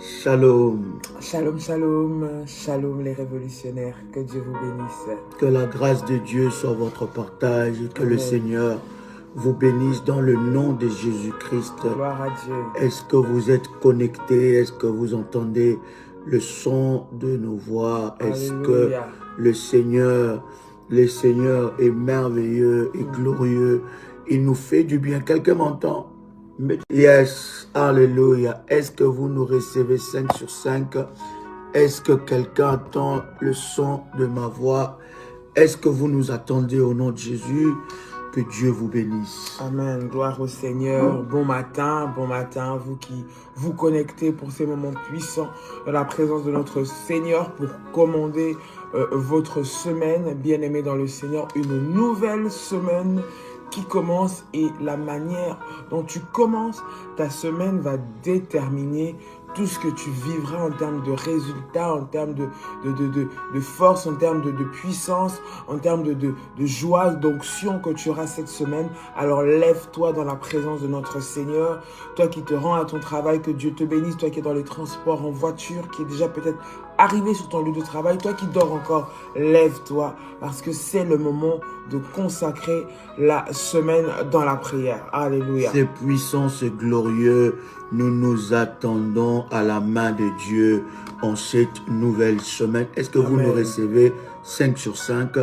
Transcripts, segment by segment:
Shalom. Shalom, shalom, shalom les révolutionnaires, que Dieu vous bénisse. Que la grâce de Dieu soit votre partage, que Amen. le Seigneur vous bénisse dans le nom de Jésus-Christ. Gloire à Dieu. Est-ce que vous êtes connectés? Est-ce que vous entendez le son de nos voix? Est-ce que Alléluia. le Seigneur est merveilleux et glorieux? Il nous fait du bien. Quelqu'un m'entend? Yes, alléluia. Est-ce que vous nous recevez 5 sur 5? Est-ce que quelqu'un entend le son de ma voix? Est-ce que vous nous attendez au nom de Jésus? Que Dieu vous bénisse. Amen, gloire au Seigneur. Bon matin, vous qui vous connectez pour ces moments puissants dans la présence de notre Seigneur pour commander votre semaine, bien-aimés dans le Seigneur, une nouvelle semaine qui commence, et la manière dont tu commences ta semaine va déterminer tout ce que tu vivras en termes de résultats, en termes de force, en termes de puissance, en termes de joie, d'onction que tu auras cette semaine. Alors lève-toi dans la présence de notre Seigneur. Toi qui te rends à ton travail, que Dieu te bénisse. Toi qui es dans les transports, en voiture, qui est déjà peut-être arrivé sur ton lieu de travail. Toi qui dors encore, lève-toi, parce que c'est le moment de consacrer la semaine dans la prière. Alléluia. C'est puissant, c'est glorieux. Nous nous attendons à la main de Dieu en cette nouvelle semaine. Est-ce que vous nous recevez 5 sur 5?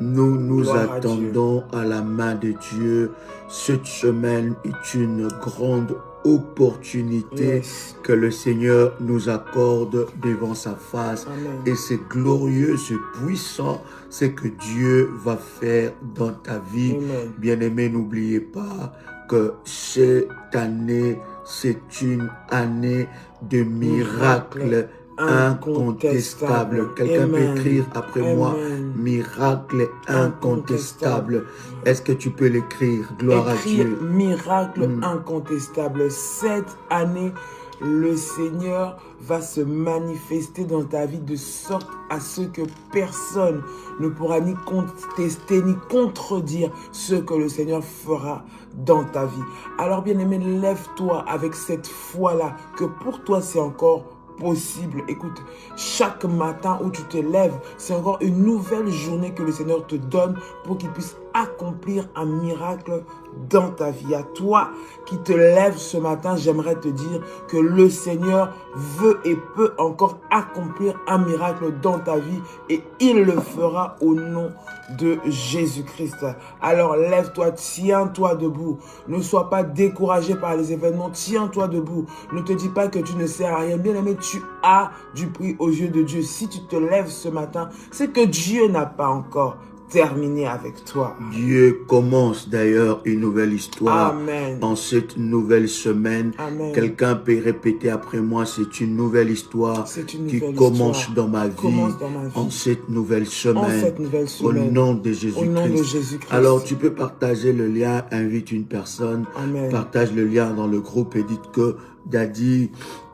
Nous nous attendons à la main de Dieu. Cette semaine est une grande opportunité que le Seigneur nous accorde devant sa face. Amen. Et c'est glorieux, c'est puissant, c'est que Dieu va faire dans ta vie. Bien-aimé, n'oubliez pas que cette année, c'est une année de miracles incontestable. Quelqu'un peut écrire après moi, miracle incontestable. Est-ce que tu peux l'écrire? Gloire à Dieu. Miracle incontestable. Cette année, le Seigneur va se manifester dans ta vie de sorte à ce que personne ne pourra ni contester ni contredire ce que le Seigneur fera dans ta vie. Alors bien-aimé, lève-toi avec cette foi-là, que pour toi c'est encore possible. Écoute, chaque matin où tu te lèves, c'est encore une nouvelle journée que le Seigneur te donne pour qu'il puisse accomplir un miracle dans ta vie. À toi qui te lèves ce matin, j'aimerais te dire que le Seigneur veut et peut encore accomplir un miracle dans ta vie, et il le fera au nom de Jésus-Christ. Alors lève-toi, tiens-toi debout. Ne sois pas découragé par les événements, tiens-toi debout. Ne te dis pas que tu ne sers à rien. Bien-aimé, tu as du prix aux yeux de Dieu. Si tu te lèves ce matin, c'est que Dieu n'a pas encore terminé avec toi. Dieu commence d'ailleurs une nouvelle histoire. Amen. En cette nouvelle semaine. Amen. Quelqu'un peut répéter après moi, c'est une nouvelle histoire qui commence dans ma vie, en cette nouvelle semaine, au nom de Jésus-Christ. Alors tu peux partager le lien, invite une personne, partage le lien dans le groupe et dites que Daddy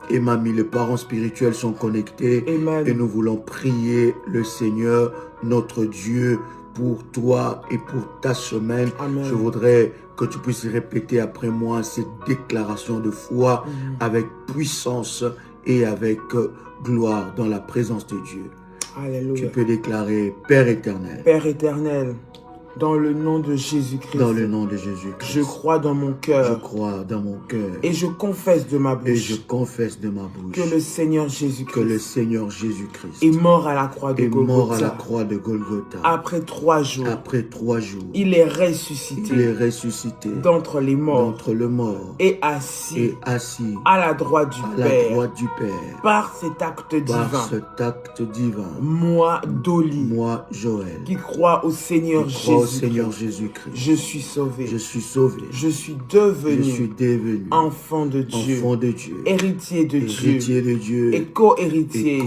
et Mamie, les parents spirituels sont connectés. Amen. Et nous voulons prier le Seigneur, notre Dieu, pour toi et pour ta semaine. Amen. Je voudrais que tu puisses répéter après moi cette déclaration de foi avec puissance et avec gloire dans la présence de Dieu. Alléluia. Tu peux déclarer: Père éternel. Père éternel, dans le nom de Jésus-Christ. Dans le nom de Jésus-Christ. Je crois dans mon cœur. Je crois dans mon cœur. Et je confesse de ma bouche. Et je confesse de ma bouche. Que le Seigneur Jésus-Christ. Que le Seigneur Jésus-Christ. Est mort à la croix de Golgotha. Mort à la croix de Golgotha. Après 3 jours. Après 3 jours. Il est ressuscité. Il est ressuscité. D'entre les morts. D'entre les morts. Et assis. Et assis. À la droite du Père. À la droite du Père. Par cet acte divin. Par cet acte divin. Moi, Dolly. Moi, Joël. Qui croit au Seigneur Jésus. Au Seigneur Jésus. Je suis sauvé. Je suis sauvé. Je suis devenu. Enfant de Dieu. Enfant de Dieu. Héritier de Héritier de Dieu. Et co-héritier.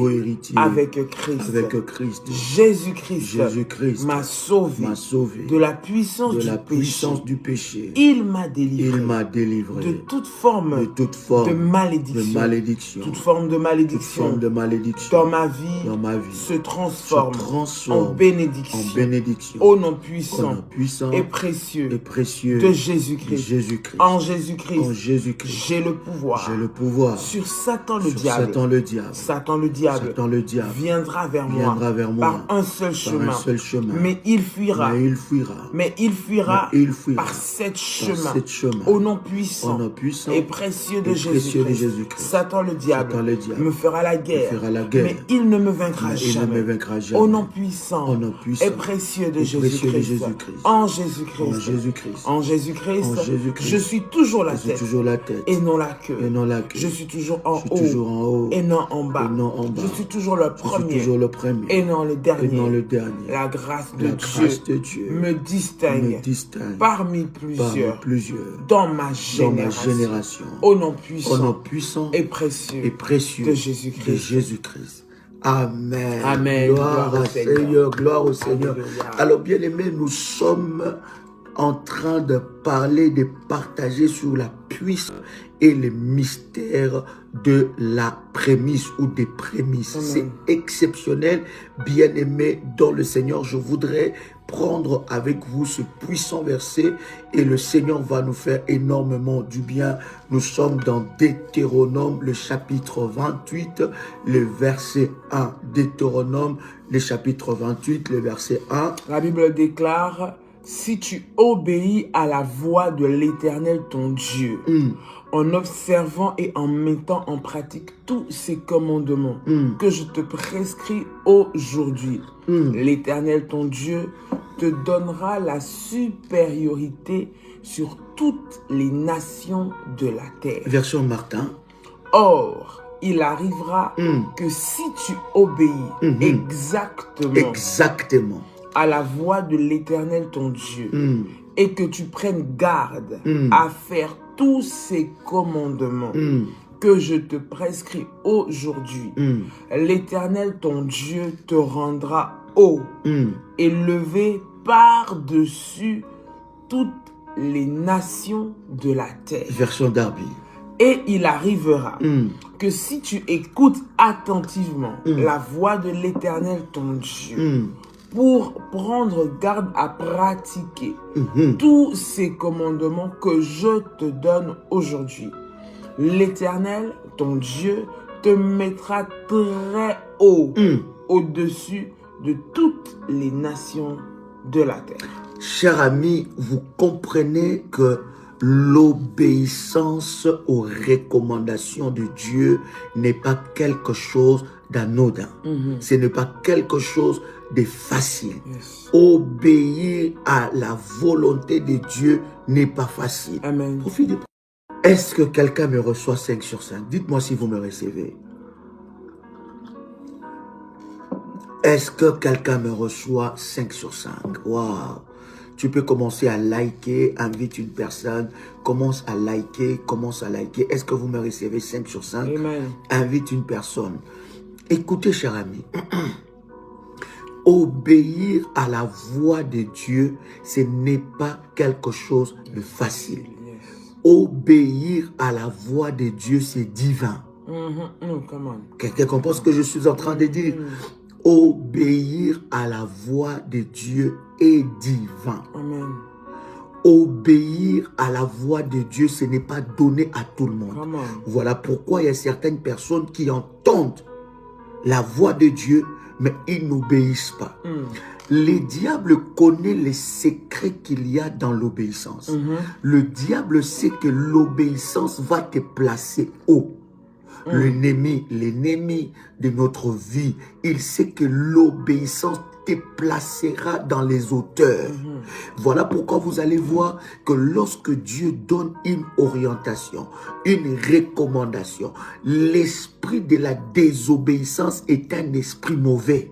Avec Christ. Avec Christ. Jésus-Christ. M'a sauvé. De la puissance du péché. Il m'a délivré. Il m'a délivré. De toute forme. De malédiction. Toute forme de malédiction. Dans ma vie. Se transforme. En bénédiction. Au nom puissant puissant et précieux de de Jésus-Christ. En Jésus-Christ, j'ai le pouvoir sur Satan le diable. Satan le diable viendra vers moi par un seul chemin. Mais il fuira par sept chemins. Au nom puissant et précieux de Jésus-Christ. Satan le diable me fera la guerre, mais il ne me vaincra jamais. Au nom puissant et précieux de Jésus-Christ. En Jésus-Christ, je suis toujours la tête et non la queue. Je suis toujours en haut et non en bas. Je suis toujours le premier et non le dernier. La grâce de Dieu me distingue parmi plusieurs dans ma génération. Au nom puissant et précieux de Jésus-Christ. Amen. Amen. Gloire au Seigneur. Gloire au Seigneur. Alléluia. Alors, bien aimés, nous sommes en train de parler, de partager sur la puissance et les mystères de la prémisse ou des prémices. C'est exceptionnel, bien aimé dans le Seigneur. Je voudrais prendre avec vous ce puissant verset et le Seigneur va nous faire énormément du bien. Nous sommes dans Deutéronome, le chapitre 28, le verset 1. Deutéronome, le chapitre 28, le verset 1. La Bible déclare: si tu obéis à la voix de l'Éternel ton Dieu, en observant et en mettant en pratique tous ces commandements que je te prescris aujourd'hui, l'Éternel ton Dieu te donnera la supériorité sur toutes les nations de la terre. Version Martin. Or, il arrivera que si tu obéis exactement à la voix de l'Éternel ton Dieu et que tu prennes garde à faire tous ces commandements que je te prescris aujourd'hui, l'Éternel ton Dieu te rendra haut et levé par-dessus toutes les nations de la terre. Version Darby. Et il arrivera que si tu écoutes attentivement la voix de l'Éternel ton Dieu, pour prendre garde à pratiquer tous ces commandements que je te donne aujourd'hui, l'Éternel, ton Dieu, te mettra très haut au-dessus de toutes les nations de la terre. Chers amis, vous comprenez que l'obéissance aux recommandations de Dieu n'est pas quelque chose d'anodin. Ce n'est pas quelque chose de facile. Obéir à la volonté de Dieu n'est pas facile. Amen. Profitez. Est-ce que quelqu'un me reçoit 5 sur 5? Dites-moi si vous me recevez. Est-ce que quelqu'un me reçoit 5 sur 5? Waouh! Tu peux commencer à liker, invite une personne, commence à liker. Est-ce que vous me recevez 5 sur 5? Amen. Invite une personne. Écoutez, cher ami, obéir à la voix de Dieu, ce n'est pas quelque chose de facile. Obéir à la voix de Dieu, c'est divin. Quelqu'un comprend ce que je suis en train de dire? Obéir à la voix de Dieu est divin. Amen. Obéir à la voix de Dieu, ce n'est pas donné à tout le monde. Voilà pourquoi il y a certaines personnes qui entendent la voix de Dieu, mais ils n'obéissent pas. Le diable connaît les secrets qu'il y a dans l'obéissance. Le diable sait que l'obéissance va te placer haut. L'ennemi de notre vie, il sait que l'obéissance te placera dans les hauteurs. Voilà pourquoi vous allez voir que lorsque Dieu donne une orientation, une recommandation, l'esprit de la désobéissance est un esprit mauvais.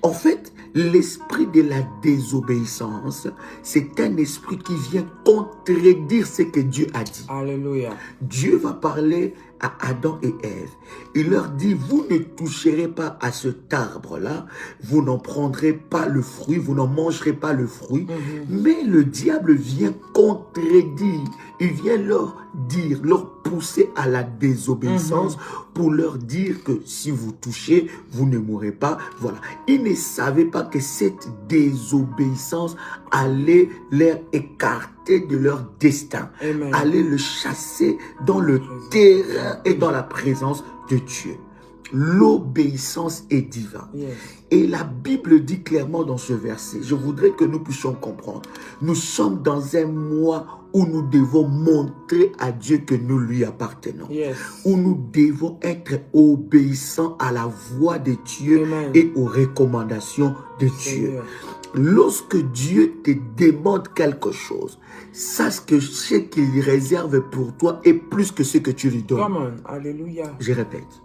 En fait, l'esprit de la désobéissance, c'est un esprit qui vient contredire ce que Dieu a dit. Alléluia. Dieu va parler à Adam et Ève. Il leur dit, vous ne toucherez pas à cet arbre-là, vous n'en prendrez pas le fruit, vous n'en mangerez pas le fruit. Mais le diable vient contredire, il vient leur dire, leur pousser à la désobéissance pour leur dire que si vous touchez, vous ne mourrez pas. Voilà. Ils ne savaient pas que cette désobéissance allait leur écarter de leur destin, allait le chasser dans le terrain et dans la présence de Dieu. L'obéissance est divine. Et la Bible dit clairement dans ce verset, je voudrais que nous puissions comprendre, nous sommes dans un mois où nous devons montrer à Dieu que nous lui appartenons, où nous devons être obéissants à la voix de Dieu et aux recommandations de Dieu. Lorsque Dieu te demande quelque chose, sache que ce qu'il réserve pour toi est plus que ce que tu lui donnes. Come on. Alléluia. Je répète.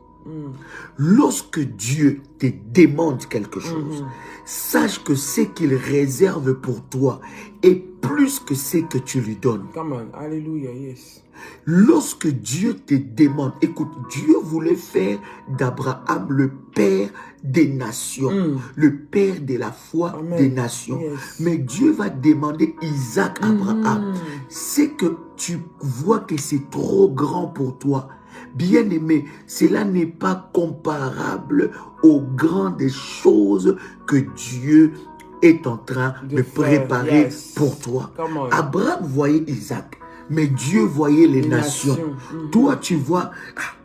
Lorsque Dieu te demande quelque chose, sache que ce qu'il réserve pour toi est plus que ce que tu lui donnes. Come on. Alléluia. Yes. Lorsque Dieu te demande, écoute, Dieu voulait faire d'Abraham le père des nations, le père de la foi des nations. Mais Dieu va demander Isaac à Abraham. C'est que tu vois que c'est trop grand pour toi. Bien-aimé, cela n'est pas comparable aux grandes choses que Dieu est en train de préparer pour toi. Abraham voyait Isaac, mais Dieu voyait les nations. Toi, tu vois,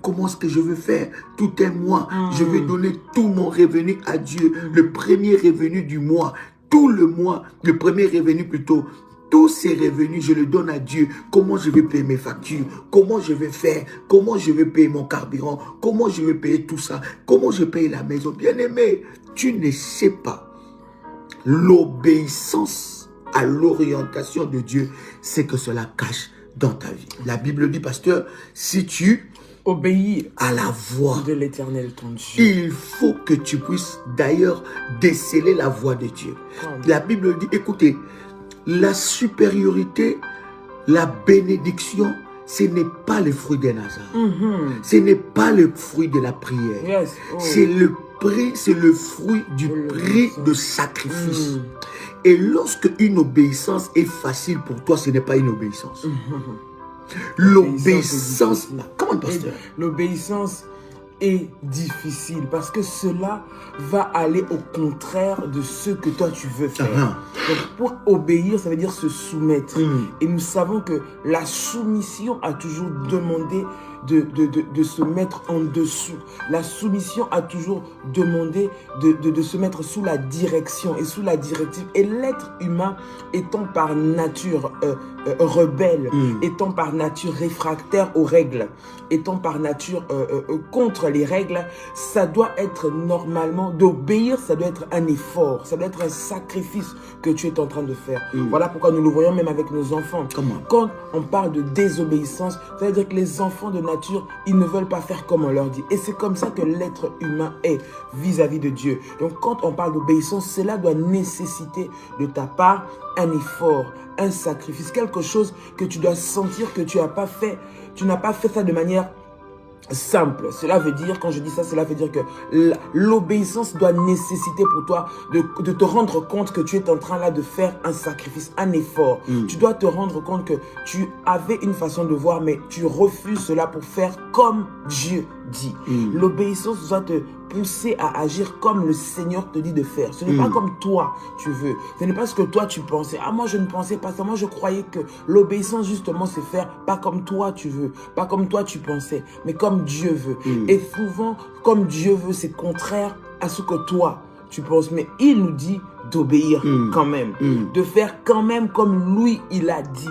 comment est-ce que je veux faire? Tout un mois, je vais donner tout mon revenu à Dieu. Le premier revenu du mois, tout le mois, le premier revenu plutôt. Tous ces revenus, je les donne à Dieu. Comment je vais payer mes factures? Comment je vais faire? Comment je vais payer mon carburant? Comment je vais payer tout ça? Comment je paye la maison? Bien-aimé, tu ne sais pas. L'obéissance à l'orientation de Dieu, c'est que cela cache dans ta vie. La Bible dit, pasteur, si tu obéis à la voix de l'Éternel ton Dieu, il faut que tu puisses d'ailleurs déceler la voix de Dieu. La Bible dit, écoutez, la supériorité, la bénédiction, ce n'est pas le fruit des Nazars. Ce n'est pas le fruit de la prière. C'est le prix, c'est le fruit du prix de sacrifice. Et lorsque une obéissance est facile pour toi, ce n'est pas une obéissance. L'obéissance, comment pasteur? L'obéissance est difficile parce que cela va aller au contraire de ce que toi tu veux faire. Donc pour obéir, ça veut dire se soumettre. Et nous savons que la soumission a toujours demandé de se mettre en dessous. La soumission a toujours demandé de se mettre sous la direction et sous la directive. Et l'être humain étant par nature rebelle, étant par nature réfractaire aux règles, étant par nature contre les règles, ça doit être normalement, d'obéir, ça doit être un effort, ça doit être un sacrifice que tu es en train de faire. Voilà pourquoi nous le voyons même avec nos enfants. Quand on parle de désobéissance, ça veut dire que les enfants de nature, ils ne veulent pas faire comme on leur dit. Et c'est comme ça que l'être humain est vis-à-vis de Dieu. Donc quand on parle d'obéissance, cela doit nécessiter de ta part un effort, un sacrifice, quelque chose que tu dois sentir que tu n'as pas fait. Tu n'as pas fait ça de manière simple. Cela veut dire, quand je dis ça, cela veut dire que l'obéissance doit nécessiter pour toi de te rendre compte que tu es en train là de faire un sacrifice, un effort. Tu dois te rendre compte que tu avais une façon de voir, mais tu refuses cela pour faire comme Dieu dit. L'obéissance doit te pousser à agir comme le Seigneur te dit de faire. Ce n'est pas comme toi tu veux. Ce n'est pas ce que toi tu pensais. Ah, moi je ne pensais pas ça. Moi je croyais que l'obéissance justement c'est faire pas comme toi tu veux, pas comme toi tu pensais, mais comme Dieu veut. Et souvent, comme Dieu veut, c'est contraire à ce que toi tu penses. Mais il nous dit d'obéir quand même, de faire quand même comme lui il a dit,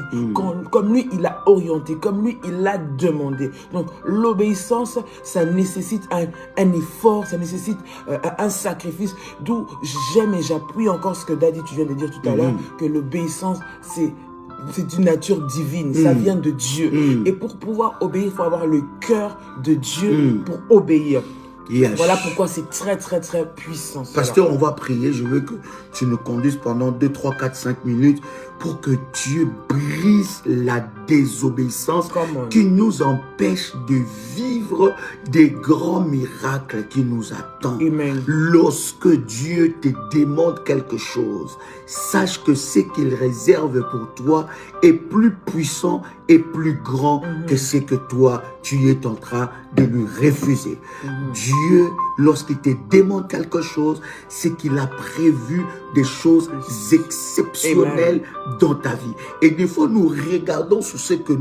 comme lui il a orienté, comme lui il a demandé. Donc l'obéissance, ça nécessite un effort, ça nécessite un sacrifice, d'où j'aime et j'appuie encore ce que Daddy tu viens de dire tout à l'heure, que l'obéissance c'est une nature divine, ça vient de Dieu. Et pour pouvoir obéir, il faut avoir le cœur de Dieu pour obéir. Yes. Voilà pourquoi c'est très, très, très puissant. Pasteur, on va prier. Je veux que tu nous conduises pendant 2, 3, 4, 5 minutes pour que Dieu brise la désobéissance qui nous empêche de vivre des grands miracles qui nous attendent. Amen. Lorsque Dieu te demande quelque chose, sache que ce qu'il réserve pour toi est plus puissant et plus grand que ce que toi, tu es en train de lui refuser. Dieu, lorsqu'il te demande quelque chose, c'est qu'il a prévu des choses exceptionnelles dans ta vie. Et des fois, nous regardons sur ce que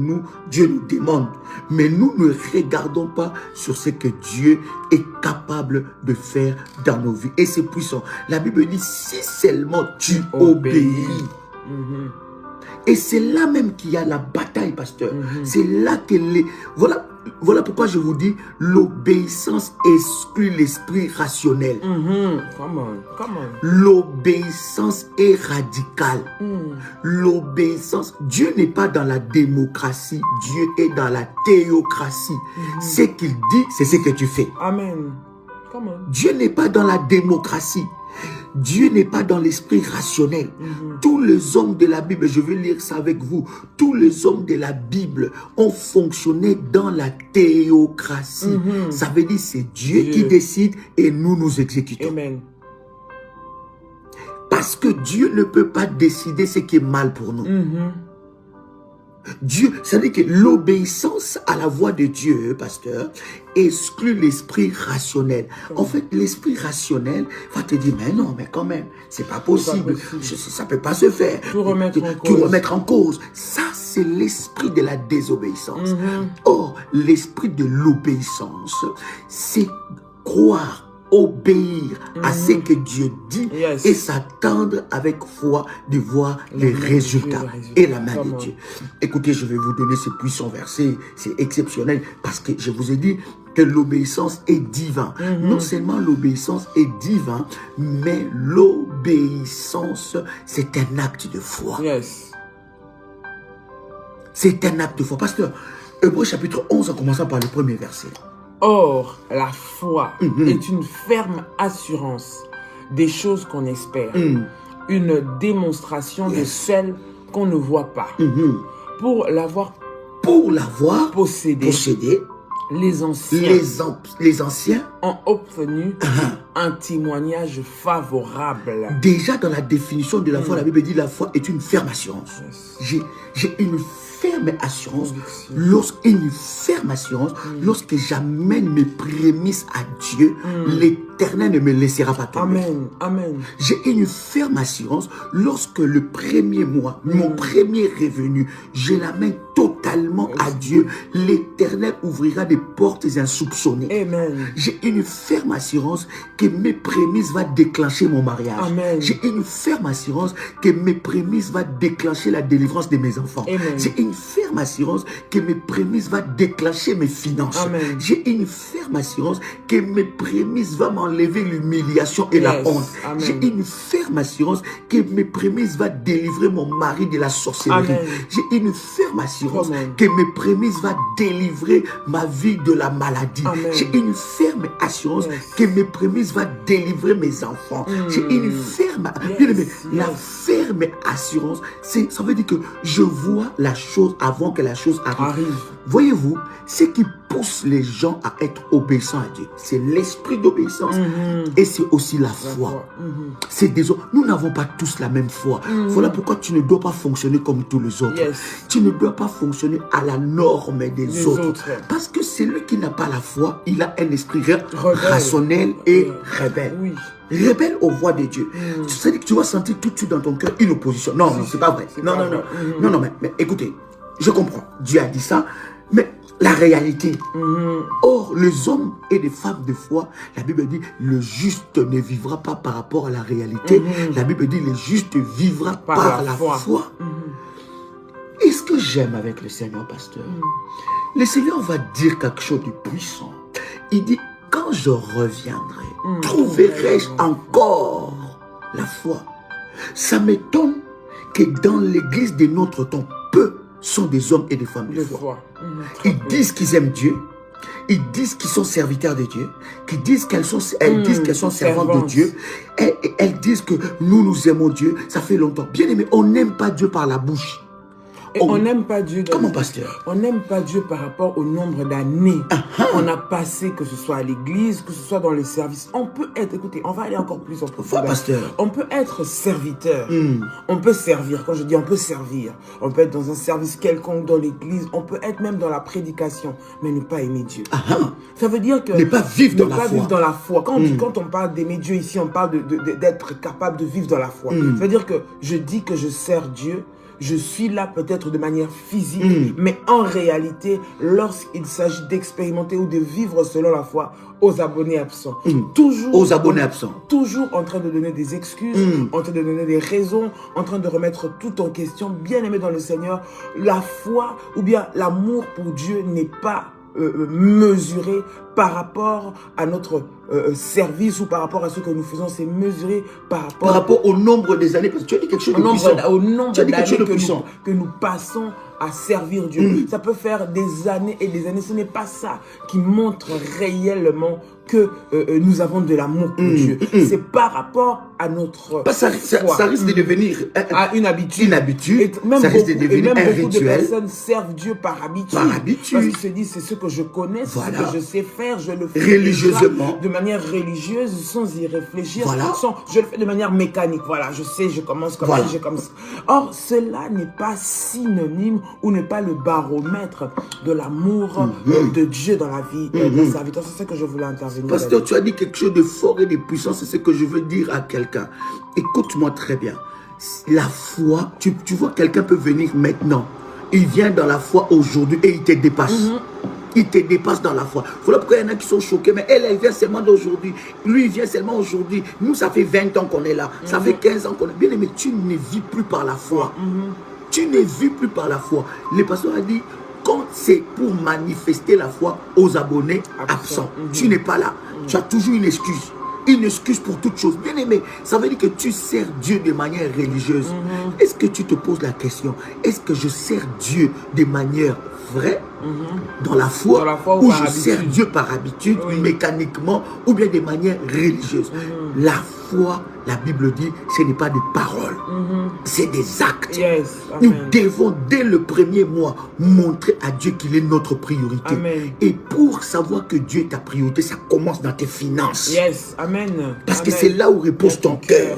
Dieu nous demande, mais nous ne regardons pas sur ce que Dieu est capable de faire dans nos vies. Et c'est puissant. La Bible dit, si seulement tu obéis. Et c'est là même qu'il y a la bataille, pasteur. C'est là que voilà pourquoi je vous dis, l'obéissance exclut l'esprit rationnel. Come on. L'obéissance est radicale. L'obéissance, Dieu n'est pas dans la démocratie, Dieu est dans la théocratie. Ce qu'il dit, c'est ce que tu fais. Amen. Come on. Dieu n'est pas dans la démocratie. Dieu n'est pas dans l'esprit rationnel. Tous les hommes de la Bible, je vais lire ça avec vous, tous les hommes de la Bible ont fonctionné dans la théocratie. Ça veut dire c'est Dieu qui décide et nous exécutons. Amen. Parce que Dieu ne peut pas décider ce qui est mal pour nous. Dieu, ça veut dire que l'obéissance à la voix de Dieu, pasteur, exclut l'esprit rationnel. En fait, l'esprit rationnel va te dire, mais non, mais quand même, c'est pas possible. Ça peut pas se faire. Tout remettre en cause. Ça, c'est l'esprit de la désobéissance. Or, l'esprit de l'obéissance, c'est croire, obéir à ce que Dieu dit et s'attendre avec foi de voir les résultats et la main de Dieu. Écoutez, je vais vous donner ce puissant verset, c'est exceptionnel parce que je vous ai dit que l'obéissance est divine. Non seulement l'obéissance est divine, mais l'obéissance, c'est un acte de foi. C'est un acte de foi. Pasteur, Hébreux chapitre 11, en commençant par le premier verset. Or, la foi est une ferme assurance des choses qu'on espère, une démonstration de celles qu'on ne voit pas. Pour l'avoir possédé, les anciens ont obtenu un témoignage favorable. Déjà dans la définition de la foi, la Bible dit la foi est une ferme assurance. J'ai une ferme assurance, lorsque j'amène mes prémices à Dieu, l'Éternel ne me laissera pas tomber. Amen. J'ai une ferme assurance lorsque le premier mois, mon premier revenu, je l'amène totalement à Dieu, l'Éternel ouvrira des portes insoupçonnées. J'ai une ferme assurance que mes prémices vont déclencher mon mariage. J'ai une ferme assurance que mes prémices vont déclencher la délivrance de mes enfants. J'ai une ferme assurance que mes prémices vont déclencher mes finances. J'ai une ferme assurance que mes prémices vont m'enlever l'humiliation et la honte. J'ai une ferme assurance que mes prémices vont délivrer mon mari de la sorcellerie. J'ai une ferme assurance que mes prémices vont délivrer ma vie de la maladie. J'ai une ferme assurance que mes prémices vont délivrer mes enfants. J'ai une ferme, la ferme assurance, ça veut dire que je vois la chose avant que la chose arrive. Voyez-vous, ce qui pousse les gens à être obéissants à Dieu, c'est l'esprit d'obéissance et c'est aussi la foi. Nous n'avons pas tous la même foi. Voilà pourquoi tu ne dois pas fonctionner comme tous les autres. Tu ne dois pas fonctionner à la norme des autres. Parce que celui qui n'a pas la foi, il a un esprit rationnel et rebelle. Rebelle aux voix de Dieu. C'est-à-dire que tu vas sentir tout de suite dans ton cœur une opposition. Non, c'est pas vrai. Non, mais écoutez, je comprends. Dieu a dit ça, mais la réalité. Or, les hommes et les femmes de foi, la Bible dit, le juste ne vivra pas par rapport à la réalité. La Bible dit, le juste vivra par la foi. Et ce que j'aime avec le Seigneur, pasteur, le Seigneur va dire quelque chose de puissant. Il dit, quand je reviendrai, trouverai-je encore la foi? Ça m'étonne que dans l'église de notre temps, peu sont des hommes et des femmes de foi. Ils disent qu'ils aiment Dieu, ils disent qu'ils sont serviteurs de Dieu, qu'ils disent elles disent qu'elles sont servantes de Dieu, elles disent que nous aimons Dieu, ça fait longtemps. Bien aimé, on n'aime pas Dieu par la bouche. Et on n'aime pas Dieu. Comment, pasteur? On n'aime pas Dieu par rapport au nombre d'années qu'on a passé, que ce soit à l'église, que ce soit dans les services. On peut être, écoutez, on va aller encore plus en profondeur. Pasteur. On peut être serviteur. On peut servir. Quand je dis on peut servir, on peut être dans un service quelconque dans l'église. On peut être même dans la prédication, mais ne pas aimer Dieu. Ça veut dire que ne pas vivre dans la foi. Vivre dans la foi. Quand on parle d'aimer Dieu ici, on parle d'être capable de vivre dans la foi. Ça veut dire que je dis que je sers Dieu. Je suis là peut-être de manière physique, mais en réalité, lorsqu'il s'agit d'expérimenter ou de vivre selon la foi, aux abonnés absents. Toujours aux abonnés absents. Toujours en train de donner des excuses, en train de donner des raisons, en train de remettre tout en question. Bien aimé dans le Seigneur, la foi ou bien l'amour pour Dieu n'est pas mesuré par rapport à notre service ou par rapport à ce que nous faisons, c'est mesuré par rapport au nombre des années, parce que tu as dit quelque chose de puissant. Au nombre d'années que nous passons à servir Dieu. Ça peut faire des années et des années. Ce n'est pas ça qui montre réellement que nous avons de l'amour pour Dieu. C'est par rapport à notre ça risque de devenir une habitude. Ça risque de devenir un rituel. Beaucoup de personnes servent Dieu par habitude. Parce qu'ils se disent, c'est ce que je connais, c'est ce que je sais faire, je le fais religieusement. De manière religieuse, sans y réfléchir. Voilà. Je le fais de manière mécanique. Voilà, je sais, je commence comme ça, je comme ça. Or, cela n'est pas synonyme ou n'est pas le baromètre de l'amour de Dieu dans la vie d'un serviteur. C'est ça que je voulais intervenir. Pasteur, tu as dit quelque chose de fort et de puissant, c'est ce que je veux dire à quelqu'un. Écoute-moi très bien. La foi, tu vois, quelqu'un peut venir maintenant. Il vient dans la foi aujourd'hui et il te dépasse. Il te dépasse dans la foi. Voilà pourquoi il y en a qui sont choqués. Mais elle vient seulement d'aujourd'hui. Lui, il vient seulement aujourd'hui. Nous, ça fait 20 ans qu'on est là. Ça fait 15 ans qu'on est. Bien aimé, tu ne vis plus par la foi. Tu ne vis plus par la foi. Le pasteur a dit, quand c'est pour manifester la foi aux abonnés absents, tu n'es pas là. Tu as toujours une excuse. Une excuse pour toute chose. Bien aimé, ça veut dire que tu sers Dieu de manière religieuse. Est-ce que tu te poses la question, est-ce que je sers Dieu de manière vraie, dans la foi ou je sers Dieu par habitude, mécaniquement, ou bien de manière religieuse? La foi, la Bible dit, ce n'est pas des paroles, c'est des actes. Nous devons, dès le premier mois, montrer à Dieu qu'il est notre priorité. Et pour savoir que Dieu est ta priorité, ça commence dans tes finances. Parce que c'est là où repose ton cœur.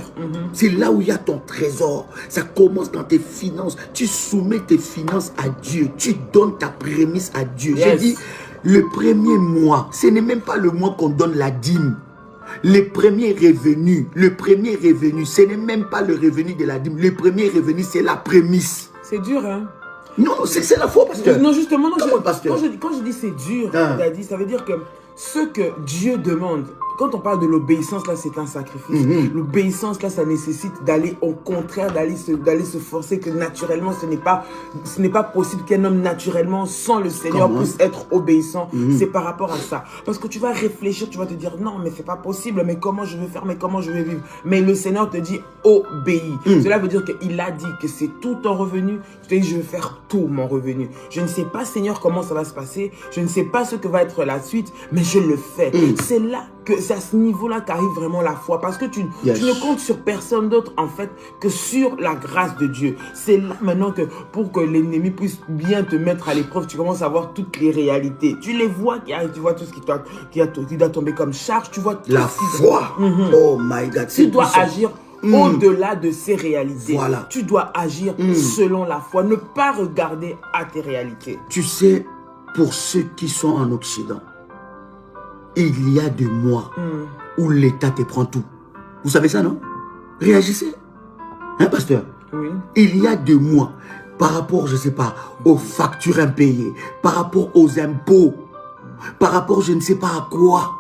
C'est là où il y a ton trésor. Ça commence dans tes finances. Tu soumets tes finances à Dieu. Tu donnes ta prémisse à Dieu. J'ai dit, le premier mois, ce n'est même pas le mois qu'on donne la dîme. Le premier revenu, ce n'est même pas le revenu de la dîme. Le premier revenu, c'est la prémisse. C'est dur, hein? Non, c'est la foi, pasteur. Non, justement, non, pasteur? Quand je dis c'est dur, ça veut dire que ce que Dieu demande, quand on parle de l'obéissance, là, c'est un sacrifice. L'obéissance, là, ça nécessite d'aller au contraire, d'aller se forcer, que naturellement, ce n'est pas possible qu'un homme, naturellement, sans le Seigneur, puisse être obéissant. C'est par rapport à ça. Parce que tu vas réfléchir, tu vas te dire, non, mais c'est pas possible, mais comment je vais faire, mais comment je vais vivre? Mais le Seigneur te dit, obéis. Cela veut dire qu'il a dit que c'est tout ton revenu. Tu te dis, je vais faire tout mon revenu. Je ne sais pas, Seigneur, comment ça va se passer. Je ne sais pas ce que va être la suite, mais je le fais. C'est là que c'est à ce niveau-là qu'arrive vraiment la foi. Parce que tu ne comptes sur personne d'autre, en fait, que sur la grâce de Dieu. C'est là maintenant que, pour que l'ennemi puisse bien te mettre à l'épreuve, tu commences à voir toutes les réalités. Tu les vois qui arrivent, tu vois tout ce qui doit tomber comme charge, tu vois tout la foi. Oh my God. Tu dois agir au-delà de ces réalités. Voilà. Tu dois agir selon la foi. Ne pas regarder à tes réalités. Tu sais, pour ceux qui sont en Occident, il y a des mois où l'État te prend tout. Vous savez ça, non? Réagissez. Hein, pasteur? Oui. Il y a 2 mois, par rapport, je ne sais pas, aux factures impayées, par rapport aux impôts, par rapport, je ne sais pas à quoi,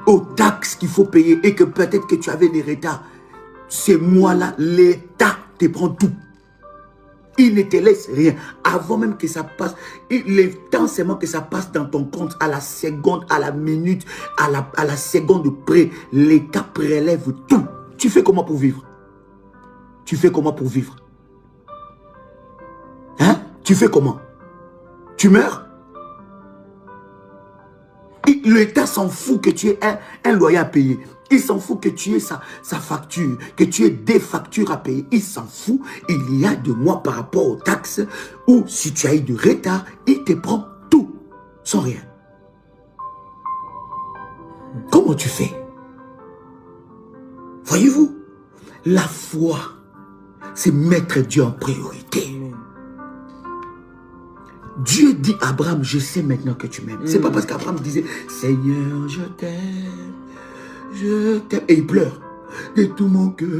aux taxes qu'il faut payer et que peut-être que tu avais des retards. Ces mois-là, l'État te prend tout. Il ne te laisse rien. Avant même que ça passe, le temps seulement que ça passe dans ton compte, à la seconde, à la minute, à la seconde près, l'État prélève tout. Tu fais comment pour vivre? Tu fais comment pour vivre? Hein? Tu fais comment? Tu meurs? L'État s'en fout que tu aies un loyer à payer. Il s'en fout que tu aies sa facture, que tu aies des factures à payer. Il s'en fout. Il y a de mois par rapport aux taxes ou si tu as eu de retard, il te prend tout sans rien. Comment tu fais? Voyez-vous, la foi, c'est mettre Dieu en priorité. Dieu dit à Abraham, je sais maintenant que tu m'aimes. C'est pas parce qu'Abraham disait, Seigneur, je t'aime. Je t'aime. Et il pleure de tout mon cœur. Je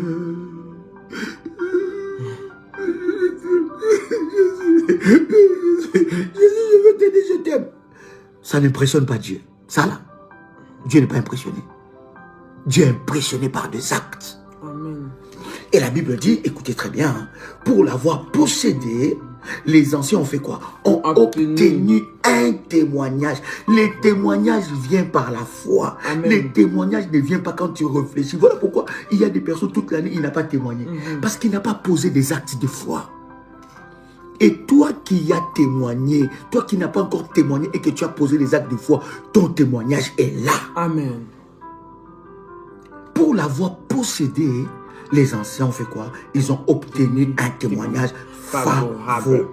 veux t'aider, je t'aime. Ça n'impressionne pas Dieu. Ça là, Dieu n'est pas impressionné. Dieu est impressionné par des actes. Amen. Et la Bible dit, écoutez très bien, hein, pour l'avoir possédé, les anciens ont fait quoi? Ont obtenu un témoignage. Les témoignages viennent par la foi. Amen. Les témoignages ne viennent pas quand tu réfléchis. Voilà pourquoi il y a des personnes toute l'année, il n'a pas témoigné. Parce qu'il n'a pas posé des actes de foi. Et toi qui as témoigné, toi qui n'as pas encore témoigné et que tu as posé des actes de foi, ton témoignage est là. Amen. Pour l'avoir possédé, les anciens ont fait quoi? Ils ont obtenu un témoignage favorable.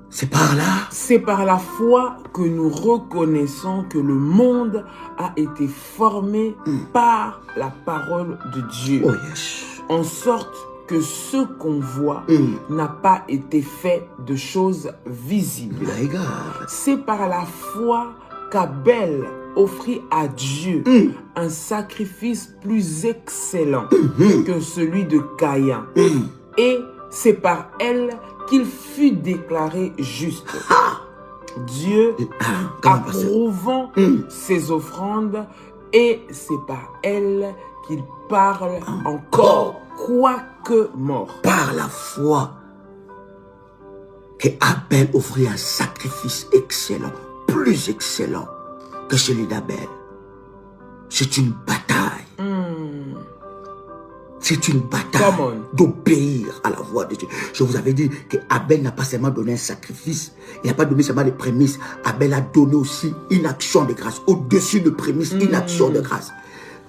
C'est par là. C'est par la foi que nous reconnaissons que le monde a été formé par la parole de Dieu. Oh yes. En sorte que ce qu'on voit n'a pas été fait de choses visibles. C'est par la foi qu'Abel offrit à Dieu un sacrifice plus excellent que celui de Caïn. Et c'est par elle qu'il fut déclaré juste. Dieu approuvant ses offrandes, et c'est par elle qu'il parle encore, quoique mort. Par la foi que Abel offrit un sacrifice excellent, plus excellent que celui d'Abel. C'est une bataille. C'est une bataille d'obéir à la voix de Dieu. Je vous avais dit que Abel n'a pas seulement donné un sacrifice, il n'a pas donné seulement les prémices. Abel a donné aussi une action de grâce. Au-dessus de prémices, une action de grâce.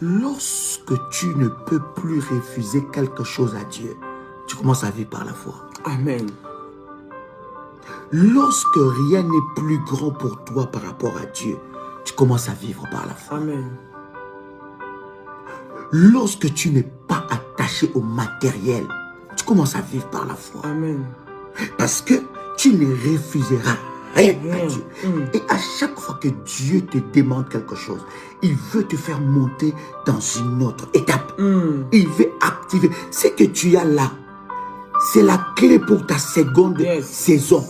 Lorsque tu ne peux plus refuser quelque chose à Dieu, tu commences à vivre par la foi. Amen. Lorsque rien n'est plus grand pour toi par rapport à Dieu, tu commences à vivre par la foi. Amen. Lorsque tu n'es pas attaché au matériel, tu commences à vivre par la foi. Amen. Parce que tu ne refuseras rien à Dieu. Et à chaque fois que Dieu te demande quelque chose, il veut te faire monter dans une autre étape. Il veut activer. Ce que tu as là, c'est la clé pour ta seconde saison.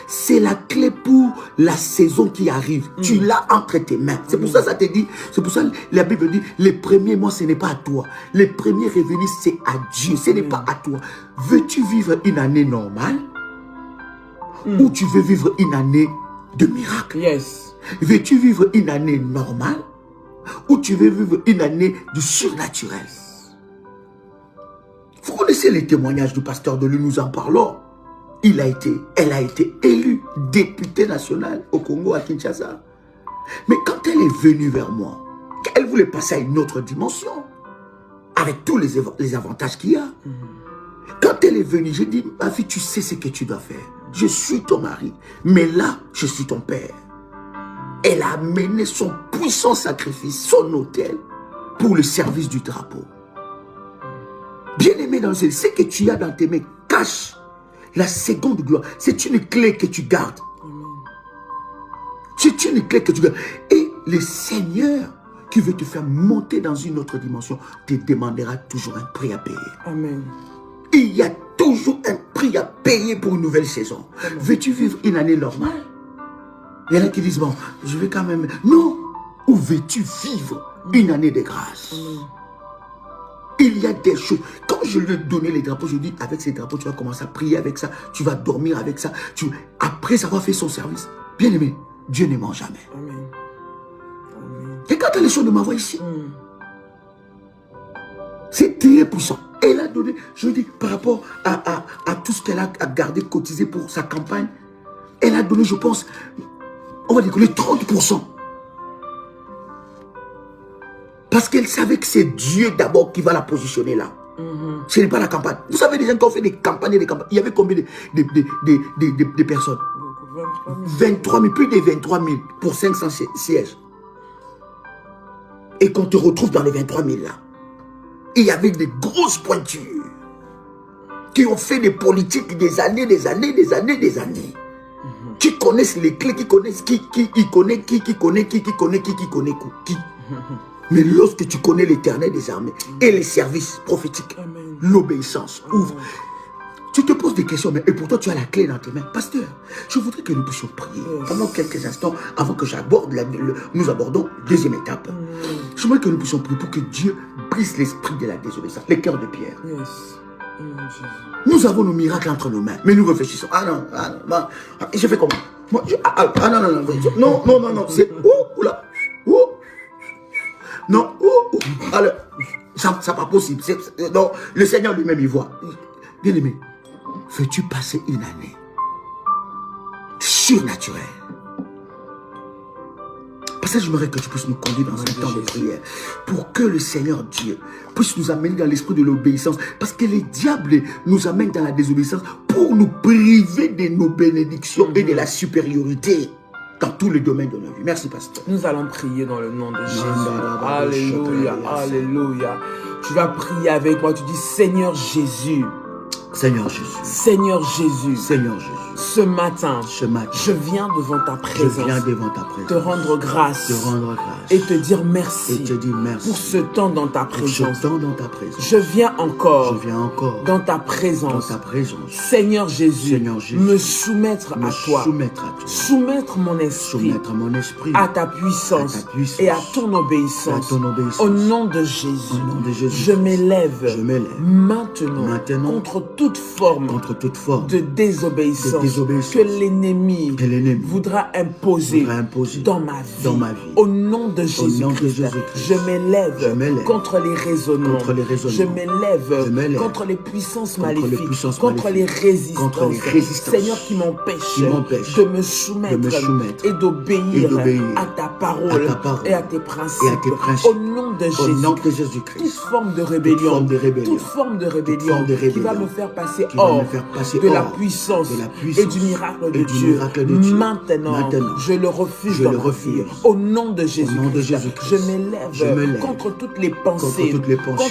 C'est la clé pour la saison qui arrive. Tu l'as entre tes mains. C'est pour ça que ça te dit, c'est pour ça que la Bible dit, les premiers mois, ce n'est pas à toi. Les premiers revenus, c'est à Dieu. Ce n'est pas à toi. Veux-tu vivre une année normale ou tu veux vivre une année de miracle? Yes. Veux-tu vivre une année normale ou tu veux vivre une année du surnaturel? Vous connaissez les témoignages du pasteur de lui, nous en parlons. Elle a été élue députée nationale au Congo, à Kinshasa. Mais quand elle est venue vers moi, elle voulait passer à une autre dimension, avec tous les avantages qu'il y a. Quand elle est venue, j'ai dit, ma fille, tu sais ce que tu dois faire. Je suis ton mari, mais là, je suis ton père. Elle a amené son puissant sacrifice, son autel, pour le service du drapeau. Bien-aimé dans le Seigneur, ce que tu as dans tes mains, cache la seconde gloire. C'est une clé que tu gardes. C'est une clé que tu gardes. Et le Seigneur qui veut te faire monter dans une autre dimension te demandera toujours un prix à payer. Amen. Il y a toujours un prix à payer pour une nouvelle saison. Veux-tu vivre une année normale? Il y en a qui disent, bon, je vais quand même... Non. Ou veux-tu vivre une année de grâce? Il y a des choses. Quand je lui ai donné les drapeaux, je dis, avec ces drapeaux, tu vas commencer à prier avec ça. Tu vas dormir avec ça. Après avoir fait son service. Bien aimé, Dieu ne ment jamais. Amen. Regarde les choses de ma voix ici. C'est très puissant. Elle a donné, je dis, par rapport à tout ce qu'elle a gardé, cotisé pour sa campagne, elle a donné, je pense, On va décoller 30%. Parce qu'elle savait que c'est Dieu d'abord qui va la positionner là. Ce n'est pas la campagne. Vous savez, les gens qui ont fait des campagnes et des campagnes, il y avait combien de personnes? 23 000, plus de 23 000 pour 500 sièges. Et qu'on te retrouve dans les 23 000 là. Il y avait des grosses pointures qui ont fait des politiques des années. Qui connaissent les clés, qui connaissent qui connaît qui. Mais lorsque tu connais l'Éternel des armées et les services prophétiques, l'obéissance ouvre. Tu te poses des questions, mais et pourtant tu as la clé dans tes mains. Pasteur, je voudrais que nous puissions prier pendant quelques instants avant que nous abordons deuxième étape. Je voudrais que nous puissions prier pour que Dieu brise l'esprit de la désobéissance, les cœurs de pierre. Nous avons nos miracles entre nos mains, mais nous réfléchissons. Ah non, je fais comment? Moi, non, c'est là. Non, alors, ça n'est pas possible. Non, le Seigneur lui-même, il voit. Bien-aimé, veux-tu passer une année surnaturelle? Parce que j'aimerais que tu puisses nous conduire dans un temps de prière pour que le Seigneur Dieu puisse nous amener dans l'esprit de l'obéissance. Parce que les diables nous amènent dans la désobéissance pour nous priver de nos bénédictions et de la supériorité dans tous les domaines de nos vies. Merci, pasteur. Nous allons prier dans le nom de Jésus. Alléluia, alléluia. Tu vas prier avec moi. Tu dis, Seigneur Jésus. Seigneur Jésus. Seigneur Jésus. Seigneur Jésus. Ce matin, je viens devant ta présence. Te rendre grâce. Et te dire merci. Pour ce temps dans ta présence. Je viens encore. Dans ta présence. Seigneur Jésus. Me soumettre à toi. Soumettre mon esprit. À ta puissance. Et à ton obéissance. Au nom de Jésus. Je m'élève. Maintenant. Contre toute forme de désobéissance que l'ennemi voudra imposer dans ma vie. Au nom de Jésus-Christ, je m'élève contre les raisonnements. Je m'élève contre les puissances maléfiques, contre les résistances. Seigneur, qui m'empêche de me soumettre et d'obéir à ta parole et à tes principes. Au nom de Jésus-Christ, toute forme de rébellion, qui va me faire passer hors de la puissance et du miracle de Dieu. Maintenant, je le refuse dans ma vie. Au nom de Jésus-Christ, je m'élève contre toutes les pensées,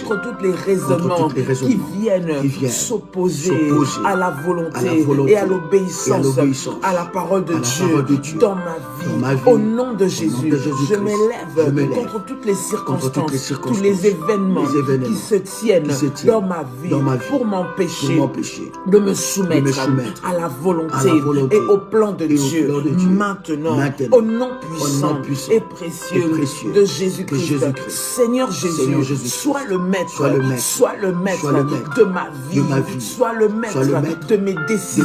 contre tous les raisonnements qui viennent s'opposer à la volonté et à l'obéissance à la parole de Dieu dans ma vie. Au nom de Jésus, je m'élève contre toutes les circonstances, tous les événements qui se tiennent dans ma vie pour m'empêcher de me soumettre à la volonté et au plan de Dieu. Maintenant, au nom puissant et précieux de Jésus-Christ. Seigneur Jésus, sois le maître de ma vie, sois le maître de mes décisions,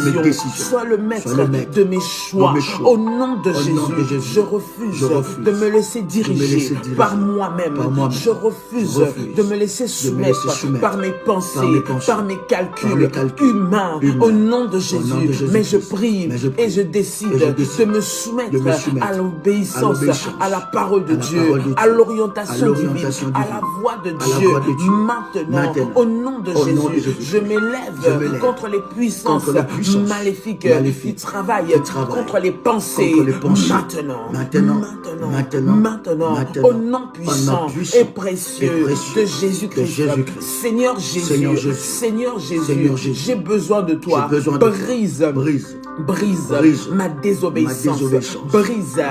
sois le maître de mes choix. Au nom de Jésus, je refuse de me laisser diriger par moi-même. Je refuse de me laisser soumettre par mes pensées, par mes calculs humains. Au nom de Jésus, mais je prie et je décide de me soumettre à l'obéissance, à la parole de Dieu, à l'orientation divine, à la voix de Dieu. Maintenant, au nom de Jésus, je m'élève contre les puissances maléfiques qui travaillent contre les pensées. Maintenant, au nom puissant et précieux de Jésus-Christ. Seigneur Jésus, j'ai besoin de toi. Brise ma désobéissance. Brise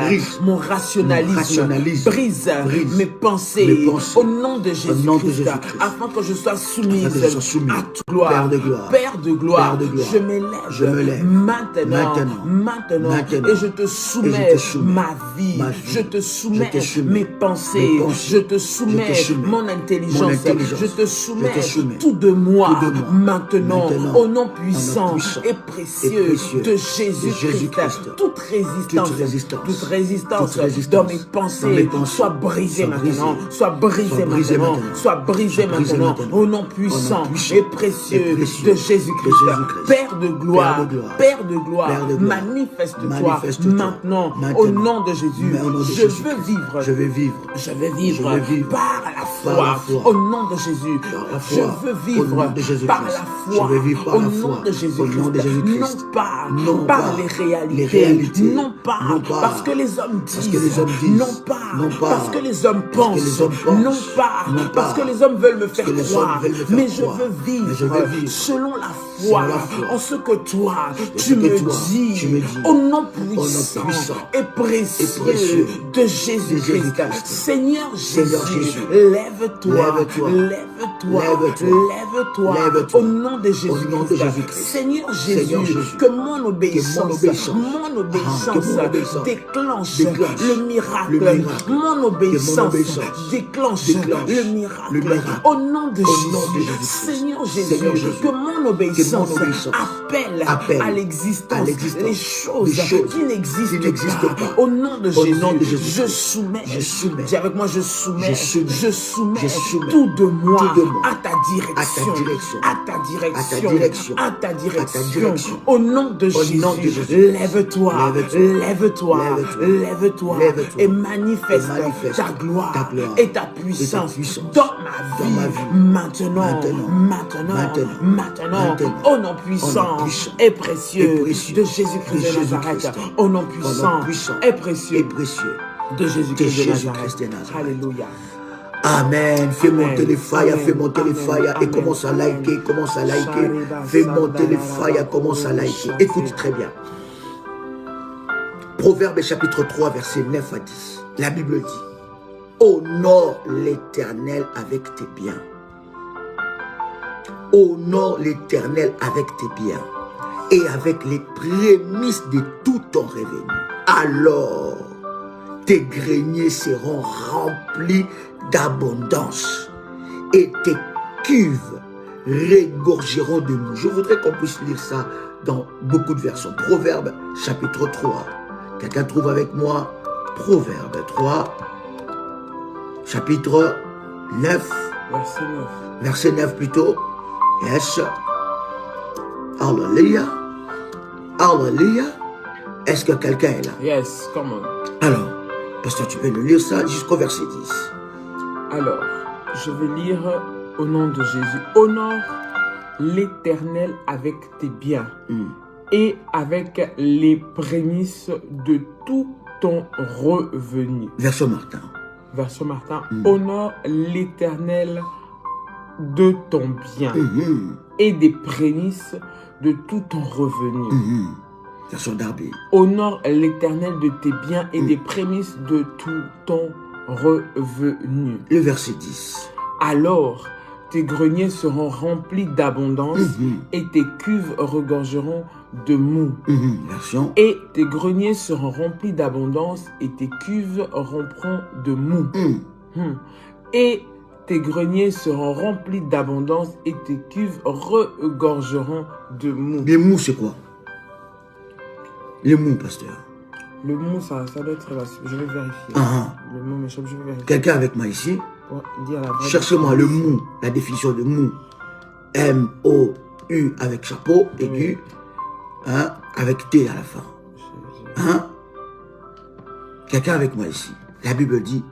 mon rationalisme. Brise mes pensées. Au nom de Jésus-Christ, afin que je sois soumise à toute gloire. Père de gloire, je m'élève maintenant et je te soumets ma vie. Je te soumets mes pensées. Je te soumets mon intelligence. Je te soumets tout de moi maintenant. Au nom puissant et précieux précieux de Jésus-Christ. Toute résistance dans mes pensées soit brisée maintenant. Soit brisée maintenant. Soit brisée maintenant. Au nom puissant et précieux de Jésus-Christ. Père de gloire, manifeste-toi maintenant au nom de Jésus. Je veux vivre par la foi au nom de Jésus. Je veux vivre par la foi au nom de Jésus-Christ. Non pas par les réalités, non pas parce que les hommes disent, non pas parce que les hommes pensent, non pas parce que les hommes veulent me faire croire, mais je veux vivre selon la foi en ce que toi tu me dis au nom puissant et précieux de Jésus-Christ. Seigneur Jésus, lève-toi au nom de Jésus-Christ. Seigneur Jésus, que mon obéissance déclenche le miracle. Mon obéissance déclenche le miracle. Au nom de Jésus, Seigneur Jésus, que mon obéissance appelle à l'existence les choses qui n'existent pas. Au nom de Jésus, je soumets. Dis avec moi, je soumets tout de moi à ta direction. Au nom de Jésus, lève-toi et manifeste ta gloire et ta puissance dans ma vie maintenant, au nom puissant et précieux de Jésus-Christ de Nazareth, au nom puissant et précieux de Jésus-Christ de Nazareth. Alléluia. Amen. Fais monter les failles, fais monter les failles et commence à liker, Fais monter les failles, commence à liker. Écoute très bien. Proverbe chapitre 3, verset 9 à 10. La Bible dit: honore l'Éternel avec tes biens. Honore l'Éternel avec tes biens et avec les prémices de tout ton revenu. Alors, tes greniers seront remplis d'abondance et tes cuves regorgeront de mou. Je voudrais qu'on puisse lire ça dans beaucoup de versions. Proverbe chapitre 3. Quelqu'un trouve avec moi Proverbe 3, chapitre 9. Verset 9 plutôt. Yes. Alléluia. Alléluia. Est-ce que quelqu'un est là? Yes, come on. Alors, pasteur, tu peux nous lire ça jusqu'au verset 10. Alors, je vais lire au nom de Jésus. Honore l'Éternel avec tes biens et avec les prémices de tout ton revenu. Version Martin. Honore l'Éternel de ton bien et des prémices de tout ton revenu. Version Darby. Honore l'Éternel de tes biens et des prémices de tout ton revenu. Le verset 10. Alors, tes greniers seront remplis d'abondance et tes cuves regorgeront de mou. Version. Et tes greniers seront remplis d'abondance et tes cuves rompront de mou. Et tes greniers seront remplis d'abondance et tes cuves regorgeront de mou. Les mous, c'est quoi? Les mous, pasteur. Le mou, ça doit être là. Je vais vérifier. Le mou, je vais vérifier. Quelqu'un avec moi ici? Cherchez-moi le mou, la définition de mou. M-O-U avec chapeau aigu, avec T à la fin. Quelqu'un avec moi ici? La Bible dit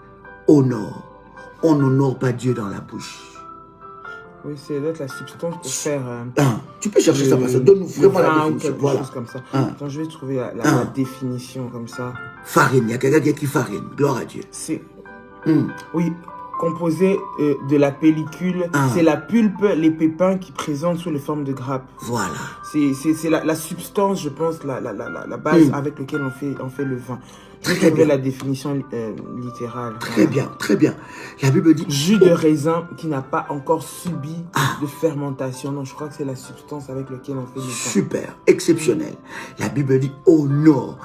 honore. On n'honore pas Dieu dans la bouche. Oui, c'est d'être la substance pour faire... tu peux chercher ça, parce que donne-nous vraiment la définition. Voilà. Chose comme ça. Attends, je vais trouver la définition comme ça. Farine, il y a quelqu'un qui écrit farine. Gloire à Dieu. C'est... Oui, composé de la pellicule. C'est la pulpe, les pépins qui présentent sous les formes de grappes. Voilà. C'est la substance, je pense, la base avec laquelle on fait le vin. Très bien. La définition littérale. Très bien, très bien. La Bible dit... Jus de raisin qui n'a pas encore subi de fermentation. Non, je crois que c'est la substance avec laquelle on fait le vin. Super, exceptionnel. La Bible dit honore.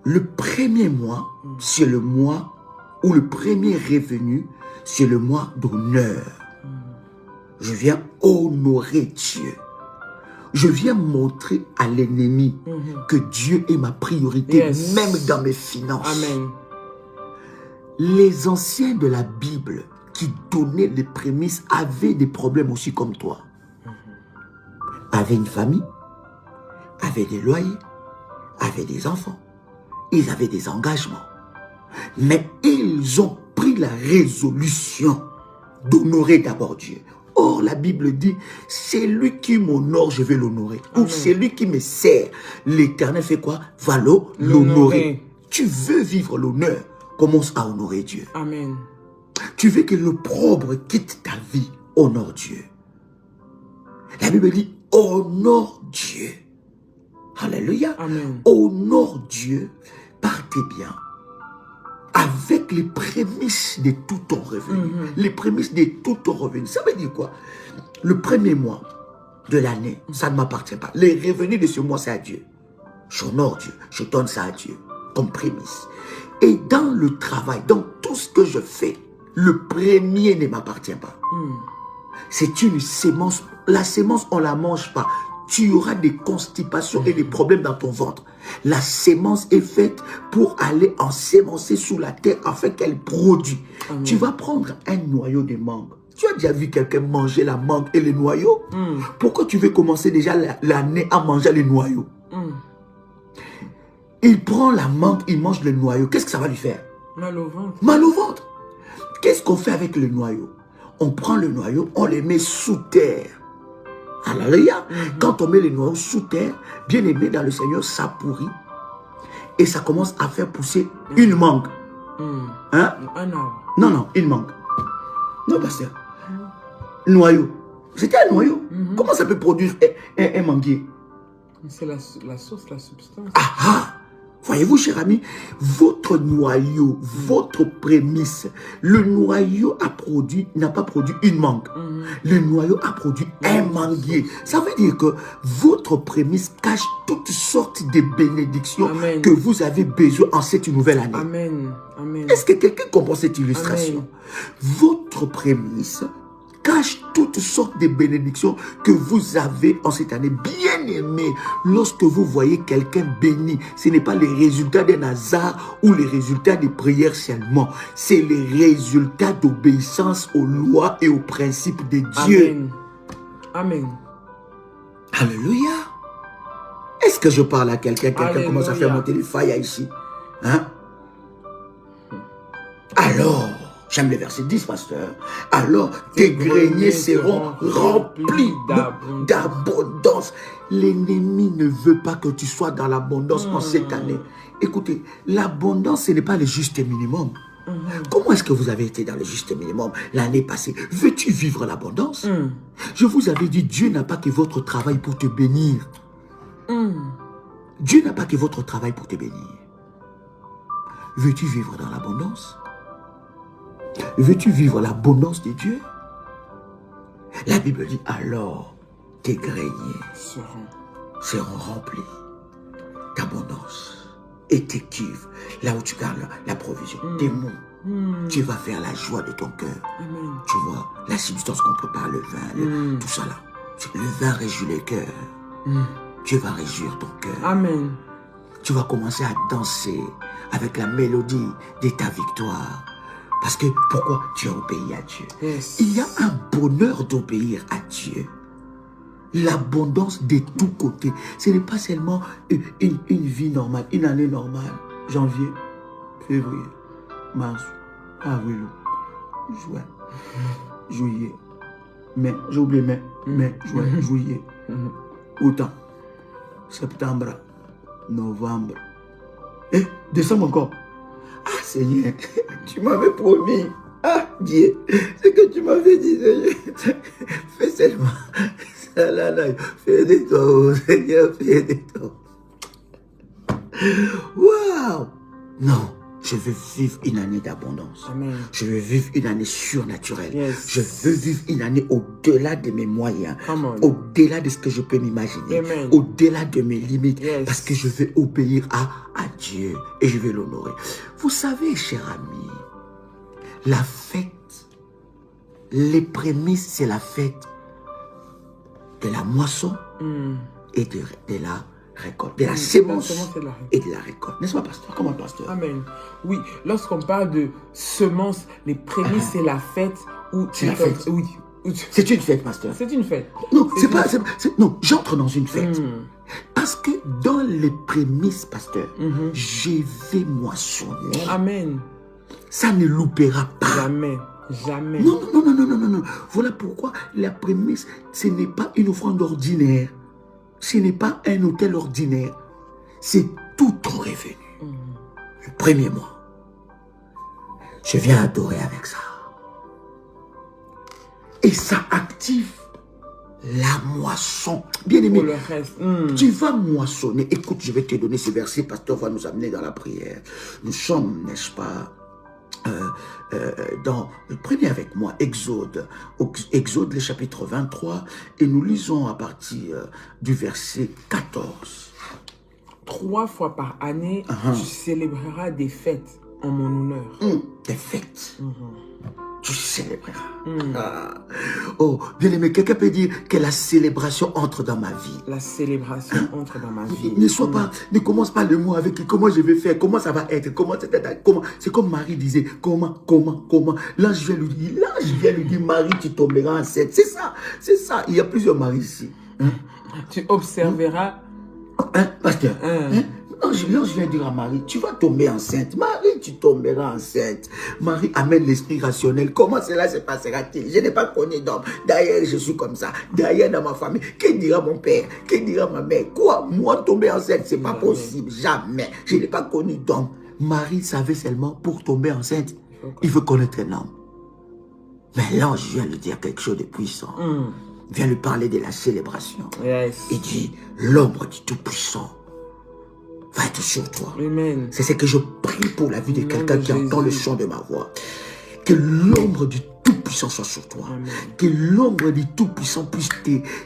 Le premier mois, c'est le mois où le premier revenu, c'est le mois d'honneur. Je viens honorer Dieu. Je viens montrer à l'ennemi que Dieu est ma priorité, même dans mes finances. Amen. Les anciens de la Bible qui donnaient les prémices avaient des problèmes aussi comme toi. Avaient une famille, avaient des loyers, avaient des enfants, ils avaient des engagements. Mais ils ont pris la résolution d'honorer d'abord Dieu. Or, la Bible dit, c'est lui qui m'honore, je vais l'honorer. Ou c'est lui qui me sert. L'Éternel fait quoi? Va l'honorer. Tu veux vivre l'honneur, commence à honorer Dieu. Amen. Tu veux que l'opprobre quitte ta vie, honore Dieu. La Bible dit, honore Dieu. Alléluia. Amen. Honore Dieu par tes biens. Avec les prémices de tout ton revenu. Les prémices de tout ton revenu. Ça veut dire quoi? Le premier mois de l'année, ça ne m'appartient pas. Les revenus de ce mois, c'est à Dieu. J'honore Dieu. Je donne ça à Dieu comme prémisse. Et dans le travail, dans tout ce que je fais, le premier ne m'appartient pas. C'est une sémence. La sémence, on ne la mange pas. Tu auras des constipations et des problèmes dans ton ventre. La sémence est faite pour aller en sémencer sous la terre afin qu'elle produise. Tu vas prendre un noyau de mangue. Tu as déjà vu quelqu'un manger la mangue et les noyaux? Pourquoi tu veux commencer déjà l'année à manger les noyaux? Il prend la mangue, il mange le noyau. Qu'est-ce que ça va lui faire? Mal au ventre. Mal au ventre. Qu'est-ce qu'on fait avec le noyau? On prend le noyau, on les met sous terre. Alléluia. Quand on met les noyaux sous terre, bien aimé dans le Seigneur, ça pourrit. Et ça commence à faire pousser une mangue. Hein? Un arbre. Non, non, une mangue. Non, pasteur. Noyau. C'était un noyau. Comment ça peut produire un manguier? C'est la source, la substance. Ah ah! Voyez-vous, cher ami, votre noyau, votre prémisse, le noyau n'a pas produit une mangue. Le noyau a produit un manguier. Ça veut dire que votre prémisse cache toutes sortes de bénédictions que vous avez besoin en cette nouvelle année. Amen. Amen. Est-ce que quelqu'un comprend cette illustration? Votre prémisse cache toutes sortes de bénédictions que vous avez en cette année. Bien aimé, lorsque vous voyez quelqu'un béni, ce n'est pas les résultats d'un hasard ou les résultats des prières seulement. C'est les résultats d'obéissance aux lois et aux principes de Dieu. Amen. Amen. Alléluia. Est-ce que je parle à quelqu'un? Quelqu'un commence à faire monter les failles ici. Hein? Alors, j'aime le verset 10, pasteur. Alors, tes greniers seront remplis d'abondance. L'ennemi ne veut pas que tu sois dans l'abondance en cette année. Écoutez, l'abondance, ce n'est pas le juste minimum. Comment est-ce que vous avez été dans le juste minimum l'année passée? Veux-tu vivre l'abondance? Je vous avais dit, Dieu n'a pas que votre travail pour te bénir. Dieu n'a pas que votre travail pour te bénir. Veux-tu vivre dans l'abondance? Veux-tu vivre l'abondance de Dieu? La Bible dit, alors tes greniers seront remplis d'abondance. Et tes cuves, là où tu gardes la provision, tes mots, tu vas faire la joie de ton cœur. Tu vois, la substance qu'on prépare, le vin, tout ça là. Le vin réjouit le cœur. Tu vas réjouir ton cœur. Amen. Tu vas commencer à danser avec la mélodie de ta victoire. Parce que, pourquoi? Tu as obéi à Dieu. Il y a un bonheur d'obéir à Dieu. L'abondance de tous côtés. Ce n'est pas seulement une vie normale, une année normale. Janvier, février, mars, avril, juin, juillet, mai, j'ai oublié mai, juin, juillet, août, septembre, novembre, et décembre encore. Ah Seigneur, tu m'avais promis. Ah Dieu, ce que tu m'avais dit, Seigneur. Fais seulement. Fais de toi, Seigneur, fais de toi. Waouh! Non, je veux vivre une année d'abondance. Je veux vivre une année surnaturelle. Je veux vivre une année au-delà de mes moyens. Au-delà de ce que je peux m'imaginer. Au-delà de mes limites. Parce que je veux obéir à Dieu et je vais l'honorer. Vous savez, cher ami, la fête, les prémices, c'est la fête de la moisson et de la récolte, de la sémence et de la récolte. N'est-ce pas, pasteur? Comment, pasteur? Amen. Oui, lorsqu'on parle de semence, les prémices, c'est la fête. C'est la fête. Oui. C'est une fête, pasteur. C'est une fête. Non, c'est pas. Non, j'entre dans une fête. Parce que dans les prémices, pasteur, je vais moissonner. Amen. Ça ne loupera pas. Jamais. Jamais. Non, non, non, non, non, non, non. Voilà pourquoi la prémisse, ce n'est pas une offrande ordinaire. Ce n'est pas un hôtel ordinaire. C'est tout ton revenu. Le premier mois. Je viens adorer avec ça. Et ça active la moisson. Bien aimé, pour le reste. Tu vas moissonner. Écoute, je vais te donner ce verset. Pasteur va nous amener dans la prière. Nous sommes, n'est-ce pas, prenez avec moi Exode, le chapitre 23, et nous lisons à partir du verset 14. 3 fois par année, tu célébreras des fêtes en mon honneur. Des fêtes. Tu célébreras. Oh, bien-aimé, quelqu'un peut dire que la célébration entre dans ma vie. La célébration entre dans ma vie. Ne commence pas le mot avec comment je vais faire, comment ça va être, comment. C'est comme Marie disait, comment. L'ange vient lui dire, Marie, tu tomberas enceinte. C'est ça. Il y a plusieurs maris ici. Tu observeras. Pasteur. L'ange vient dire à Marie, tu vas tomber enceinte. Marie, tu tomberas enceinte. Marie amène l'esprit rationnel. Comment cela se passera-t-il? Je n'ai pas connu d'homme. D'ailleurs, je suis comme ça. D'ailleurs, dans ma famille, que dira mon père? Que dira ma mère? Quoi? Moi, tomber enceinte, c'est pas possible. Jamais. Je n'ai pas connu d'homme. Marie savait seulement pour tomber enceinte, il veut connaître un homme. Mais l'ange vient lui dire quelque chose de puissant. Vient lui parler de la célébration. Il dit, l'ombre du Tout-Puissant va être sur toi. C'est ce que je prie pour la vie de quelqu'un qui entend le son de ma voix. Que l'ombre du Tout-Puissant soit sur toi. Que l'ombre du Tout-Puissant puisse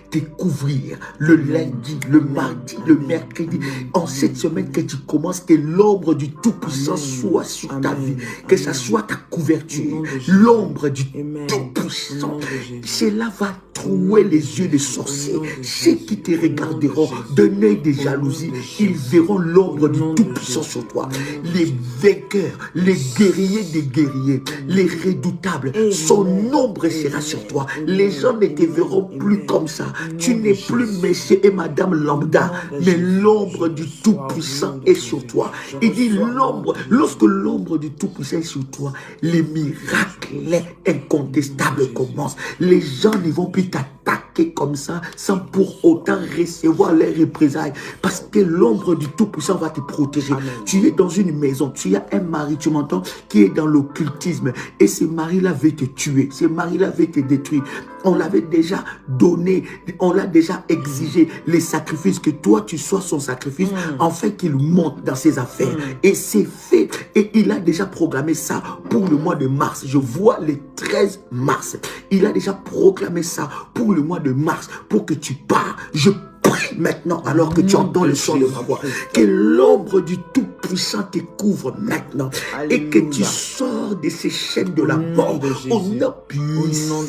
te couvrir le lundi, le mardi, le mercredi. En cette semaine que tu commences, que l'ombre du Tout-Puissant soit sur ta vie. Que ça soit ta couverture. L'ombre du Tout-Puissant. Cela va trouer les yeux des sorciers. Ceux qui te regarderont d'un œil de jalousie, ils verront l'ombre du Tout-Puissant sur toi. Les vainqueurs, les guerriers des guerriers, les redoutables, son ombre sera sur toi. Les gens ne te verront plus comme ça. Tu n'es plus monsieur et madame lambda, mais l'ombre du Tout-Puissant est sur toi. Il dit l'ombre, lorsque l'ombre du Tout-Puissant est sur toi, les miracles incontestables commencent. Les gens ne vont plus t'attaquer comme ça sans pour autant recevoir les représailles, parce que l'ombre du Tout-Puissant va te protéger. Tu es dans une maison, tu as un mari, tu m'entends, qui est dans l'occultisme, et ce mari-là veut te tuer, ce mari-là veut te détruire. On l'avait déjà donné, on l'a déjà exigé les sacrifices, que toi tu sois son sacrifice, afin qu'il monte dans ses affaires. Et c'est fait, et il a déjà programmé ça pour le mois de mars. Je vois le 13 mars. Il a déjà proclamé ça pour le mois de mars, pour que tu pars. Je prie maintenant, alors que tu entends le son de ma voix, que l'ombre du Tout-Puissant te couvre maintenant. Alléluia. Et que tu sors de ces chaînes de la mort au nom puissant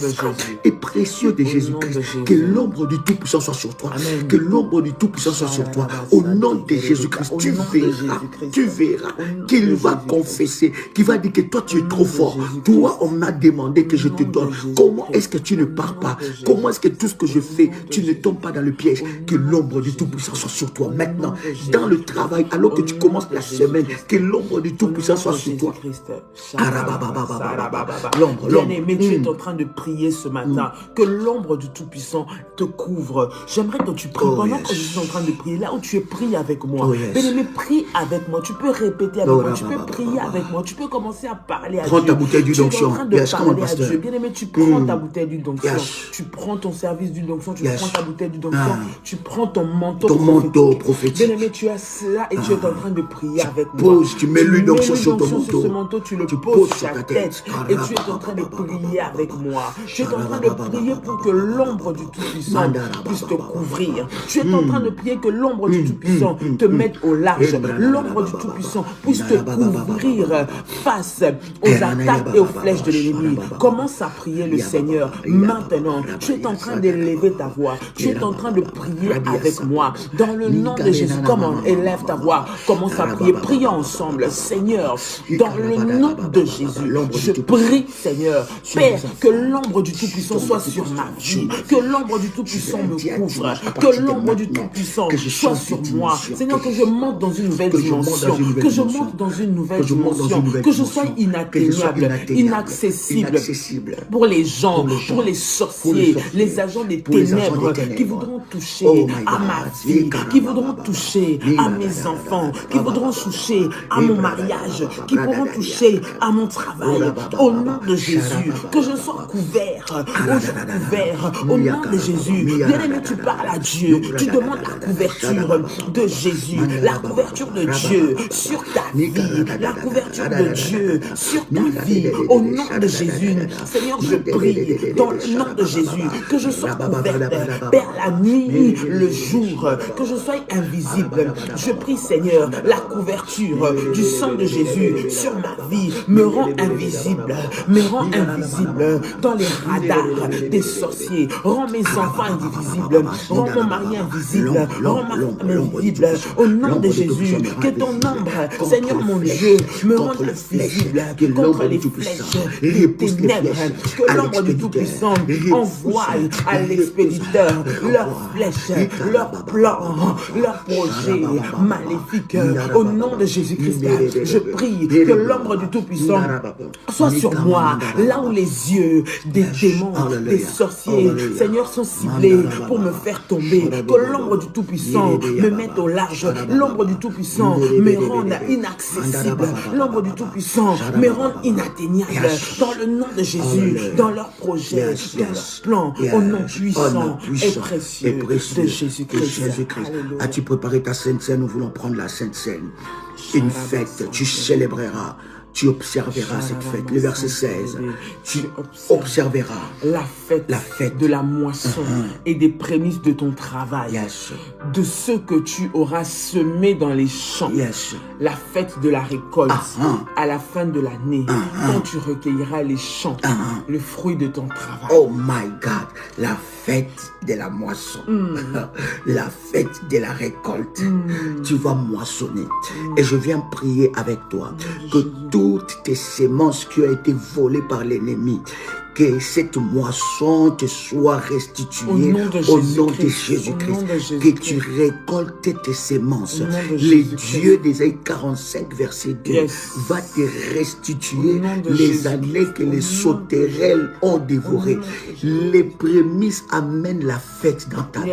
et précieux de Jésus-Christ. Que l'ombre du Tout-Puissant soit sur toi. Amen. Que l'ombre du Tout-Puissant soit sur toi. Au nom de Jésus-Christ, tu verras qu'il va confesser, qu'il va dire que toi tu es trop fort. Toi, on m'a demandé que je te donne. Comment est-ce que tu ne pars pas? Comment est-ce que tout ce que je fais, tu ne tombes pas dans le piège? Que l'ombre du Tout-Puissant soit sur toi maintenant, dans le travail, alors que tu commences la semaine, que l'ombre du Tout-Puissant soit sur toi. L'ombre, bien-aimé, tu es en train de prier ce matin, que l'ombre du Tout-Puissant te couvre. J'aimerais que tu pries pendant que je suis en train de prier, là où tu es, prie avec moi. Bien-aimé, prie avec moi, tu peux répéter avec moi, tu peux prier avec moi, tu peux commencer à parler à Dieu. Prends ta bouteille d'huile d'onction. Bien-aimé, tu prends ta bouteille d'huile d'onction, tu prends ton service d'huile d'onction, tu prends ta bouteille d'huile d'onction, tu prends ton manteau prophétique. Bien-aimé, tu as cela et tu es en train de prier avec moi. Tu mets l'huile d'onction sur ton sur ce manteau, tu le poses sur ta tête et tu es en train de prier avec moi. Tu es en train de prier pour que l'ombre du Tout-Puissant puisse te couvrir. Tu es en train de prier que l'ombre du Tout-Puissant te mette au large. L'ombre du Tout-Puissant puisse te couvrir face aux attaques et aux flèches de l'ennemi. Commence à prier le Seigneur maintenant. Tu es en train d'élever ta voix. Tu es en train de prier avec moi. Dans le nom de Jésus, comment élève ta voix. Commence à prier. Prions ensemble. Seigneur, dans le nom de Jésus, je prie, Seigneur, Père, que l'ombre du Tout-Puissant soit sur ma vie. Que l'ombre du Tout-Puissant me couvre. Que l'ombre du Tout-Puissant soit sur moi. Seigneur, que je monte dans une nouvelle dimension. Que je monte dans une nouvelle dimension. Que je sois inatteignable, inaccessible pour les gens, pour les sorciers, les agents des ténèbres qui voudront toucher à ma vie, qui voudront toucher à mes enfants, qui voudront toucher à mon mariage, qui pourront toucher à mon travail. Au nom de Jésus, que je sois couvert, au nom de Jésus. Bien-aimé, tu parles à Dieu, tu demandes la couverture de Jésus, la couverture de Dieu sur ta vie, la couverture de Dieu sur ta vie. Au nom de Jésus, Seigneur, je prie dans le nom de Jésus que je sois couverte, Père, la nuit, le jour, que je sois invisible. Je prie, Seigneur, la couverture du sang de Jésus sur ma vie me rend invisible dans les radars des sorciers. Rends mes enfants indivisibles, rends mon mari invisible, rends ma femme invisible. Au nom de Jésus, que ton ombre, Seigneur mon Dieu, me rende invisible contre les flèches des ténèbres. Que l'ombre du Tout-Puissant envoie à l'expéditeur leurs flèches, leurs plans, leurs projets maléfiques. Au nom de Jésus-Christ, je prie que l'ombre du Tout-Puissant soit sur moi, là où les yeux des démons, des sorciers, Seigneur, sont ciblés pour me faire tomber. Que l'ombre du Tout-Puissant me mette au large. L'ombre du Tout-Puissant me rende inaccessible. L'ombre du Tout-Puissant me rende inatteignable. Dans le nom de Jésus, dans leurs projets, dans leurs plans, au nom puissant et précieux de Jésus-Christ. As-tu préparé ta Sainte Seine? Nous voulons prendre la Sainte Seine. Une fête, tu célébreras. Tu observeras cette fête. Le verset 16. Tu observeras la fête de la moisson et des prémices de ton travail. De ce que tu auras semé dans les champs. La fête de la récolte à la fin de l'année. Quand tu recueilleras les champs, le fruit de ton travail. Oh my God. La fête de la moisson. La fête de la récolte. Tu vas moissonner. Et je viens prier avec toi que toutes tes sémences qui ont été volées par l'ennemi, que cette moisson te soit restituée au nom de Jésus-Christ. Que tu récoltes tes sémences. Les dieux d'Ésaïe 45, verset 2, va te restituer les années que les sauterelles ont dévorées. Les prémices amènent la fête dans ta vie.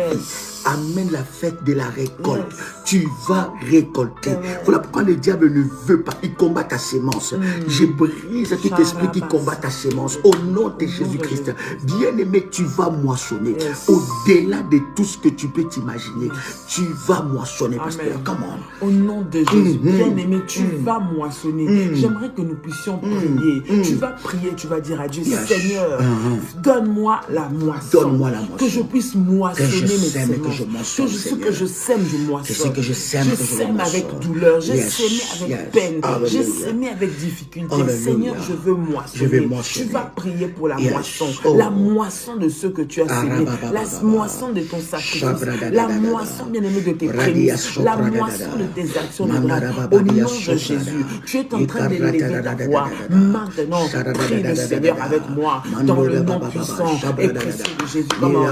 Amène la fête de la récolte. Tu vas récolter. Voilà pourquoi le diable ne veut pas. Il combat ta sémence. Je brise tout esprit qui combat ta sémence. Au nom de Jésus-Christ. Bien-aimé, tu vas moissonner. Au-delà de tout ce que tu peux t'imaginer. Tu vas moissonner, pasteur. Comment? Au nom de Jésus. Bien-aimé, tu vas moissonner. J'aimerais que nous puissions prier. Tu vas prier, tu vas dire à Dieu, Seigneur, donne-moi la moisson. Donne-moi la moisson. Que je puisse moissonner mes sémences. Ce que je sème, je moissonne. Je sème avec douleur, j'ai semé avec peine, j'ai semé avec difficulté. Seigneur, je veux moissonner. Tu vas prier pour la moisson. La moisson de ce que tu as semé. La moisson de ton sacrifice. La moisson, bien-aimé, de tes prémices. La moisson de tes actions de grâce. Au nom de Jésus, tu es en train d'élever ta voix. Maintenant, prie le Seigneur avec moi. Dans le nom puissant et précieux de Jésus. Comment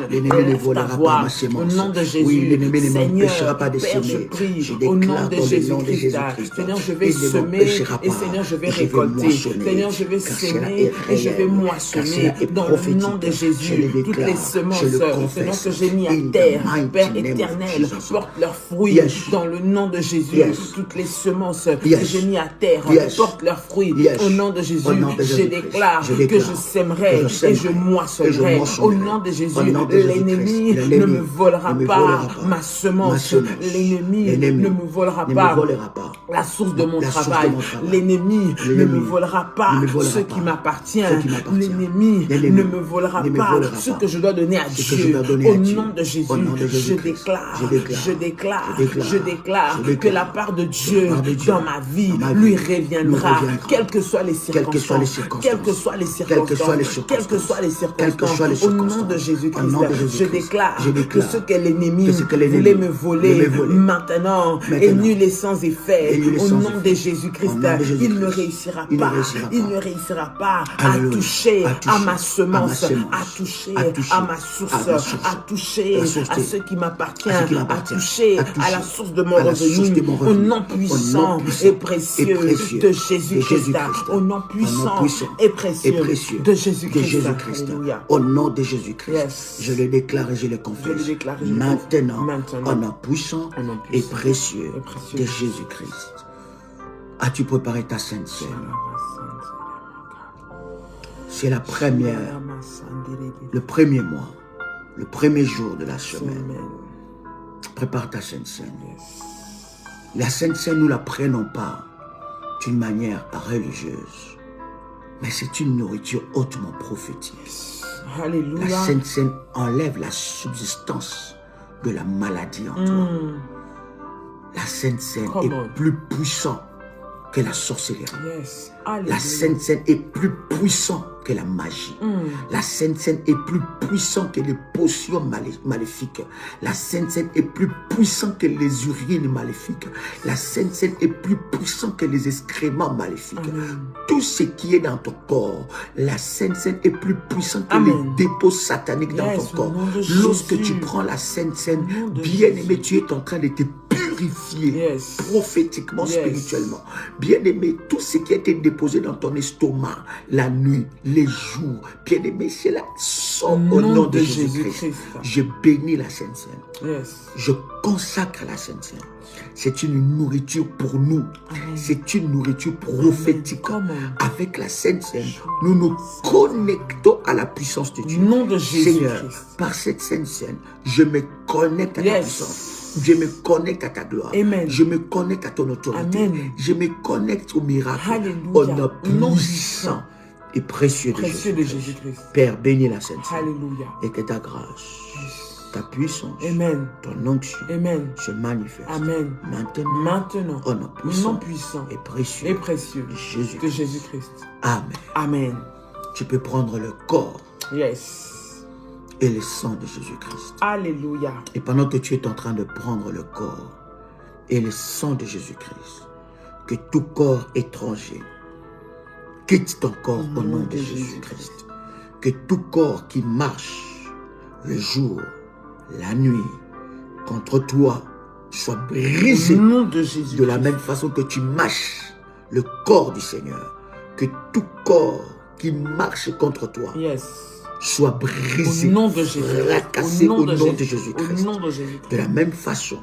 l'ennemi ne volera pas ma sémence. Au nom de Jésus, oui, l'ennemi ne Seigneur, m'empêchera pas de Père, je semer. prie au nom de Jésus-Christ. Seigneur, je vais semer et Seigneur, je vais récolter. Seigneur, je vais s'aimer et je vais moissonner dans le nom de Jésus. Toutes les semences que j'ai mis à terre, Père éternel, portent leurs fruits dans le nom de Jésus. Toutes les semences que j'ai mis à terre portent leurs fruits au nom de Jésus. Je déclare que je sèmerai et je moissonnerai au nom de Jésus. L'ennemi ne me volera pas ma semence. L'ennemi ne me volera pas la source de mon travail. L'ennemi ne me volera pas ce qui m'appartient. L'ennemi ne me volera pas ce que je dois donner à Dieu. Au nom de Jésus, je déclare que la part de Dieu dans ma vie lui reviendra, quelles que soient les circonstances, quelles que soient les circonstances, au nom de Jésus-Christ, je déclare que ce que l'ennemi voulait me voler, maintenant est nul et sans effet. Au nom de Jésus-Christ, il ne réussira pas à toucher à ma semence, à toucher à ma source, à toucher à ce qui m'appartient, à toucher à la source de mon revenu. Au nom puissant et précieux de Jésus-Christ. Au nom puissant et précieux de Jésus-Christ. Au nom de Jésus-Christ, je le déclare et je le confesse. Maintenant, au nom puissant et précieux de Jésus-Christ. As-tu préparé ta sainte scène? C'est la première, le premier mois, le premier jour de la semaine. Prépare ta sainte scène. La sainte scène, nous la prenons pas d'une manière religieuse, mais c'est une nourriture hautement prophétique. Alléluia. La sainte scène enlève la subsistance de la maladie en toi. La sainte scène est plus puissante que la sorcellerie. La Sainte Seine est plus puissante que la magie. La Sainte Seine est plus puissante que les potions maléfiques. La Sainte Seine est plus puissante que les urines maléfiques. La Sainte Seine est plus puissante que les excréments maléfiques. Tout ce qui est dans ton corps, la Sainte Seine est plus puissante que les dépôts sataniques dans ton corps. Lorsque tu prends la Sainte Seine, bien-aimé, tu es en train de te purifier prophétiquement, spirituellement. Bien-aimé, tout ce qui a été déposé dans ton estomac, la nuit, les jours, bien-aimé, c'est là, sort au nom de Jésus-Christ. Je bénis la Sainte Seine. Je consacre la Sainte Seine. C'est une nourriture pour nous. C'est une nourriture prophétique. Avec la Sainte Seine, nous nous connectons à la puissance de Dieu. Seigneur, par cette Sainte Seine, je me connecte à ta puissance. Je me connecte à ta gloire. Je me connecte à ton autorité. Je me connecte au miracle. Au nom puissant et précieux de Jésus-Christ. Père, bénis la Sainte Seine. Et que ta grâce, ta puissance, ton onction se manifeste. Maintenant, au nom puissant et précieux de Jésus-Christ. Amen. Tu peux prendre le corps. Et le sang de Jésus-Christ. Alléluia. Et pendant que tu es en train de prendre le corps et le sang de Jésus-Christ, que tout corps étranger quitte ton corps au nom de Jésus-Christ. Que tout corps qui marche le jour, la nuit, contre toi, soit brisé au nom de Jésus. De la même façon que tu mâches le corps du Seigneur. Que tout corps qui marche contre toi soit brisé, fracassé au nom de Jésus-Christ. De la même façon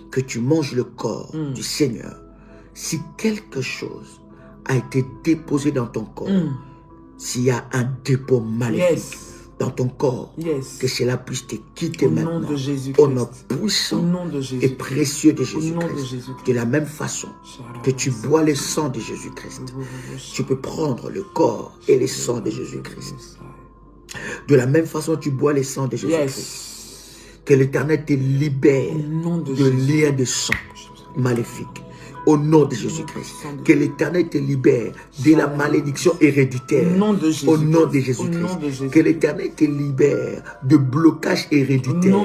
que tu manges le corps du Seigneur, si quelque chose a été déposé dans ton corps, s'il y a un dépôt maléfique dans ton corps, que cela puisse te quitter maintenant, au nom puissant et précieux de Jésus-Christ. De la même façon que tu bois le sang de Jésus-Christ, tu peux prendre le corps et le sang de Jésus-Christ. De la même façon, tu bois le sang de Jésus-Christ. Que l'Éternel te libère de liens de sang maléfiques. Au nom de Jésus-Christ. Que l'Éternel te libère de la malédiction héréditaire. Au nom de Jésus-Christ. Que l'Éternel te libère de blocage héréditaire.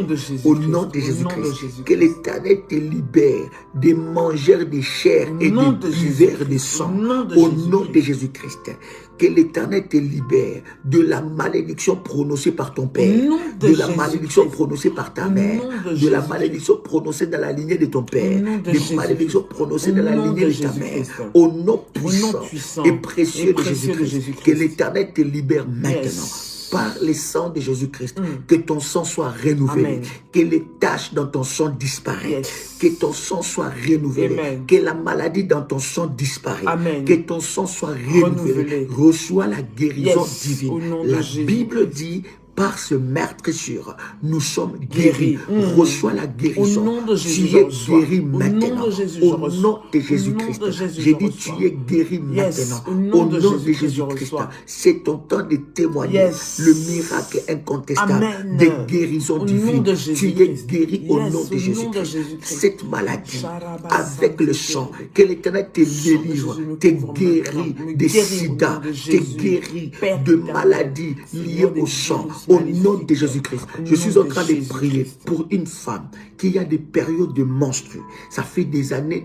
Au nom de Jésus-Christ. Que l'Éternel te libère des mangeurs de chair et des buveurs de sang. Au nom de Jésus-Christ. Que l'Éternel te libère de la malédiction prononcée par ton père, de la malédiction prononcée par ta mère, de la malédiction prononcée dans la lignée de ton père, de la malédiction prononcée placé dans la lignée de ta mère. Au nom puissant et précieux de Jésus-Christ. Que l'Éternel te libère maintenant. Par les sangs de Jésus-Christ, que ton sang soit renouvelé, Amen. que les taches dans ton sang disparaissent, que ton sang soit renouvelé, Amen. que la maladie dans ton sang disparaisse, Amen. que ton sang soit renouvelé. Reçois la guérison divine. Au nom de La Jésus. Bible dit, par ce meurtrissure, nous sommes guéris. Reçois la guérison. Au nom de Jésus, tu es je reçois. guéri Au maintenant. nom de Jésus, je Au reçois. nom de Au Jésus-Christ. nom de Jésus, J'ai je dit, reçois. tu es guéri Yes. maintenant. Au nom de de Jésus-Christ, je Jésus-Christ. reçois. C'est ton temps de témoigner. Yes. Le miracle incontestable Amen. des guérisons Au nom divines. de Tu es Jésus-Christ. guéri au Yes, nom au de nom de Jésus-Christ. Jésus-Christ. Cette maladie, Sharaba avec le sang, que l'Éternel te délivre, Jésus me te couvre guérit maintenant. Me des guéris au sida, nom de te Jésus. guérit Père de éternel, maladies liées Seigneur des au sang. virus Au nom maléfiques. de Jésus-Christ. Au Je suis nom en de train de Jésus-Christ. prier pour une femme qui a des périodes de menstrues. Ça fait des années.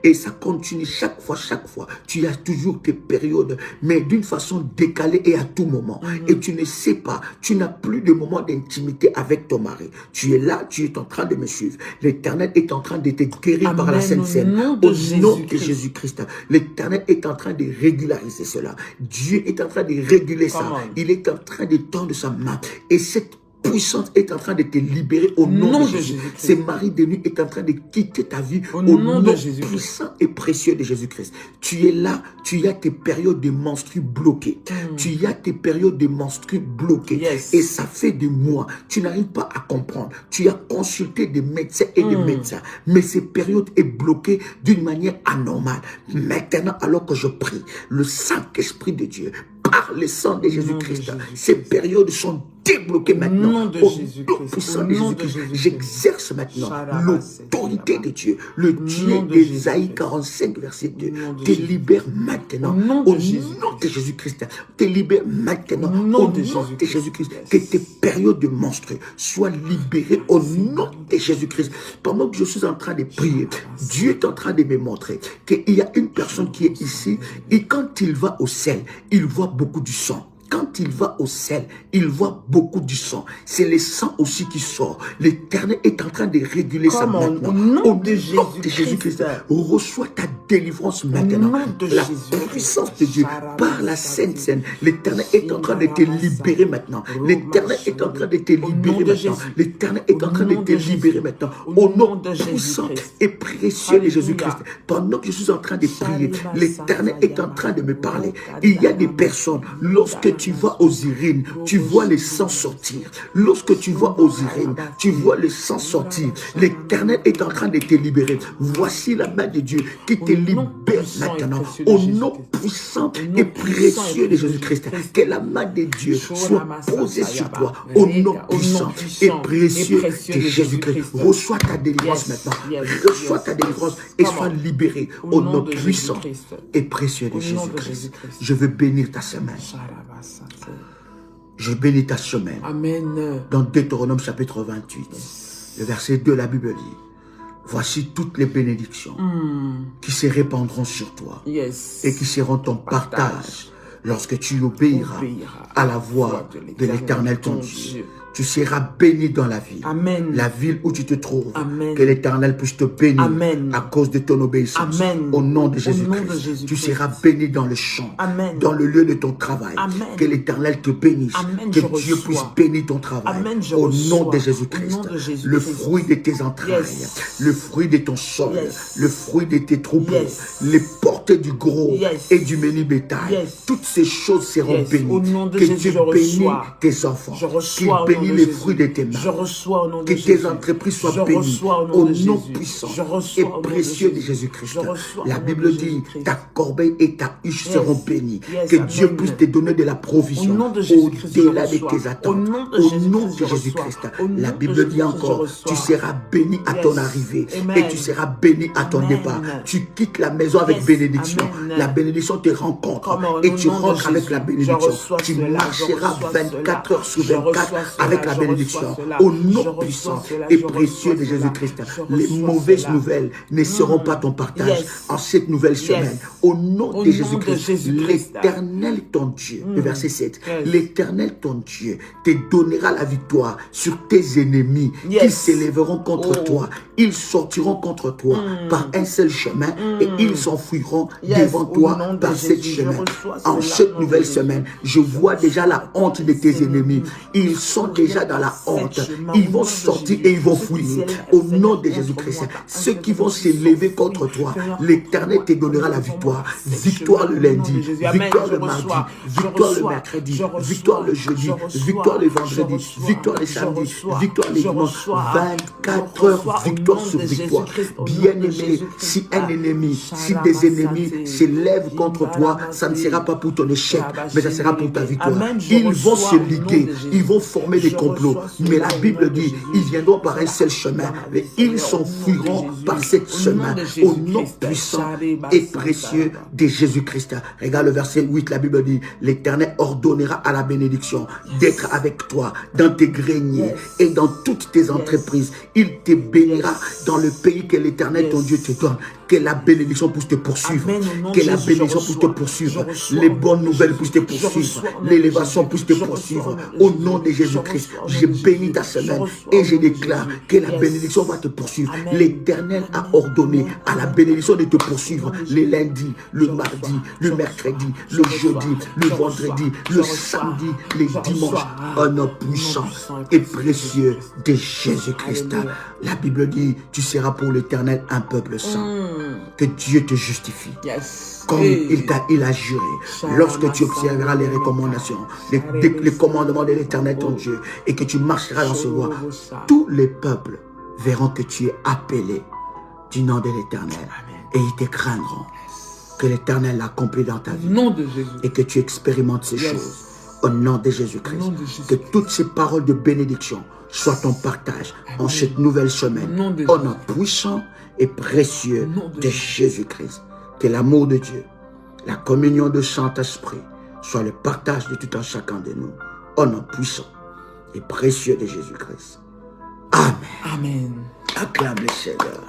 Et ça continue chaque fois. Tu as toujours tes périodes, mais d'une façon décalée et à tout moment. Et tu ne sais pas, tu n'as plus de moment d'intimité avec ton mari. Tu es là, tu es en train de me suivre. L'Éternel est en train de te guérir par la Sainte Seine. Au nom de Jésus-Christ. L'Éternel est en train de régulariser cela. Dieu est en train de réguler ça. Il est en train de tendre sa main. Et cette puissance est en train de te libérer au nom de Jésus. Ce mari de nuit est en train de quitter ta vie au nom de Jésus puissant et précieux de Jésus-Christ. Tu es là, tu as tes périodes de menstrues bloquées. Tu as tes périodes de menstrues bloquées. Et ça fait des mois. Tu n'arrives pas à comprendre. Tu as consulté des médecins et des médecins. Mais ces périodes est bloquée d'une manière anormale. Maintenant, alors que je prie, le Saint-Esprit de Dieu, par le sang de Jésus-Christ, ces périodes sont débloquées maintenant. Au nom puissant de Jésus-Christ, j'exerce maintenant l'autorité de Dieu. Le Dieu d'Ésaïe 45, verset 2, te libère maintenant. Au nom de Jésus-Christ, te libère maintenant. Au nom de Jésus-Christ, que tes périodes de menstrues soient libérées au nom de Jésus-Christ. Pendant que je suis en train de prier, Dieu est en train de me montrer qu'il y a une personne qui est ici et quand il va au ciel, il voit beaucoup du sang. Quand il va au ciel, il voit beaucoup du sang. C'est le sang aussi qui sort. L'Éternel est en train de réguler ça maintenant. Au nom de Jésus-Christ, reçois ta délivrance maintenant. La puissance de Dieu par la Sainte Seine. L'Éternel est en train de te libérer maintenant. L'Éternel est en train de te libérer maintenant. L'Éternel est en train de te libérer maintenant. Au nom puissant et précieux de Jésus-Christ. Pendant que je suis en train de prier, l'Éternel est en train de me parler. Il y a des personnes, lorsque tu vas aux urines, tu vois le sang sortir. Lorsque tu vas aux urines, tu vois le sang sortir. L'Éternel est en train de te libérer. Voici la main de Dieu qui te libère maintenant. Au nom puissant et précieux de Jésus-Christ. Que la main de Dieu soit posée sur toi. Au nom puissant et précieux de Jésus-Christ. Reçois ta délivrance maintenant. Reçois ta délivrance et sois libéré. Au nom puissant et précieux de Jésus-Christ. Je veux bénir ta semaine. Je bénis ta semaine. Amen. Dans Deutéronome chapitre 28, le verset 2, la Bible dit, voici toutes les bénédictions qui se répandront sur toi et qui seront ton partage lorsque tu obéiras à la voix de l'Éternel ton Dieu. Tu seras béni dans la ville. Amen. La ville où tu te trouves. Amen. Que l'Éternel puisse te bénir. Amen. À cause de ton obéissance. Amen. Au nom de Jésus-Christ. Tu seras béni dans le champ. Amen. Dans le lieu de ton travail. Amen. Que l'Éternel te bénisse. Amen. Que Dieu puisse bénir ton travail. Amen. Au nom de Jésus-Christ. Le fruit de tes entrailles. Le fruit de ton sol. Le fruit de tes troupeaux. Les portes du gros et du menu bétail. Toutes ces choses seront bénies. Au nom de que Jésus, Dieu bénisse tes enfants. Qu'il bénisse les fruits de tes mains. Je reçois au nom de que Jésus. tes entreprises soient bénies au nom puissant et précieux de Jésus-Christ. La Bible dit, ta corbeille et ta huche seront bénies. Que Dieu puisse te donner de la provision au-delà de tes attentes. Au nom de Jésus-Christ. La Bible dit encore, tu seras béni à ton arrivée et tu seras béni à ton départ. Tu quittes la maison avec bénédiction. La bénédiction te rencontre et tu rentres avec la bénédiction. Tu marcheras 24 heures sur 24 avec la bénédiction. Au nom puissant et précieux de Jésus-Christ, les mauvaises nouvelles ne seront pas ton partage en cette nouvelle semaine. Au nom de Jésus-Christ, l'Éternel ton Dieu, le verset 7, l'Éternel ton Dieu te donnera la victoire sur tes ennemis qui s'élèveront contre toi. Ils sortiront contre toi par un seul chemin et ils s'enfuiront devant toi par sept chemins. En cette nouvelle semaine, je vois déjà la honte de tes ennemis. Ils sont déjà dans la honte. Ils vont sortir et ils vont fuir. Au nom de Jésus-Christ, ceux qui vont s'élever contre toi, l'Éternel te donnera la victoire. Victoire le lundi, victoire le mardi, victoire le mercredi, victoire le jeudi, victoire le vendredi, victoire le samedi, victoire le dimanche. 24 heures, victoire sur victoire. Bien-aimé, si un ennemi, si des ennemis s'élèvent contre toi, ça ne sera pas pour ton échec, mais ça sera pour ta victoire. Ils vont se liguer, ils vont former des complots. Mais la Bible dit, ils viendront par un seul chemin, mais ils s'enfuiront par cette chemin. Au nom puissant et précieux de Jésus-Christ. Regarde le verset 8, la Bible dit, l'Éternel ordonnera à la bénédiction d'être avec toi dans tes greniers et dans toutes tes entreprises. Il te bénira dans le pays que l'Éternel ton Dieu te donne. Que la bénédiction puisse te poursuivre. Que la bénédiction puisse te poursuivre. Les bonnes nouvelles puissent te poursuivre. L'élévation puisse te poursuivre. Au nom de Jésus-Christ, je bénis ta semaine et je déclare que la bénédiction va te poursuivre. L'Éternel a ordonné à la bénédiction de te poursuivre les lundis, le mardi, le mercredi, le jeudi, le vendredi, le samedi, les dimanches. Un nom puissant et précieux de Jésus-Christ. La Bible dit, tu seras pour l'Éternel un peuple saint. Que Dieu te justifie. Comme il a juré. Lorsque tu observeras les recommandations, les commandements de l'Éternel ton Dieu, et que tu marcheras dans ce voie, tous les peuples verront que tu es appelé du nom de l'Éternel. Et ils te craindront. Que l'Éternel l'accomplit dans ta vie. Et que tu expérimentes ces choses. Au nom de Jésus-Christ. Que toutes ces paroles de bénédiction soient ton partage en cette nouvelle semaine. Au nom puissant et précieux de Jésus-Christ. Que l'amour de Dieu, la communion de Saint-Esprit soit le partage de tout un chacun de nous. Au nom puissant et précieux de Jésus-Christ. Amen. Amen. Acclame le Seigneur.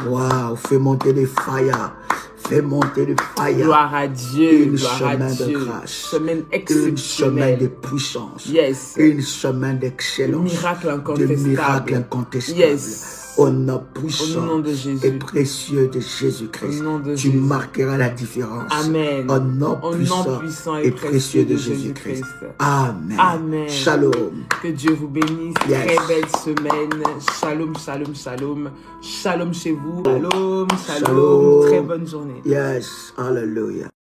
Waouh, fais monter les fire. Fais monter le fire. Gloire à Dieu. Une gloire semaine à Dieu. de grâce. Semaine Une semaine de exceptionnelle. puissance. Yes. Une semaine d'excellence. Miracle De incontestable. miracles incontestables. Yes. Au nom puissant Au nom de Jésus. et précieux de Jésus-Christ. Au nom de Tu Jésus. marqueras la différence. Amen. Au nom Au nom puissant et précieux de Jésus-Christ. Jésus-Christ. Amen. Amen. Shalom. Que Dieu vous bénisse. Yes. Très belle semaine. Shalom, shalom, shalom. Shalom chez vous. Shalom, shalom. Shalom. Très bonne journée. Yes. Hallelujah.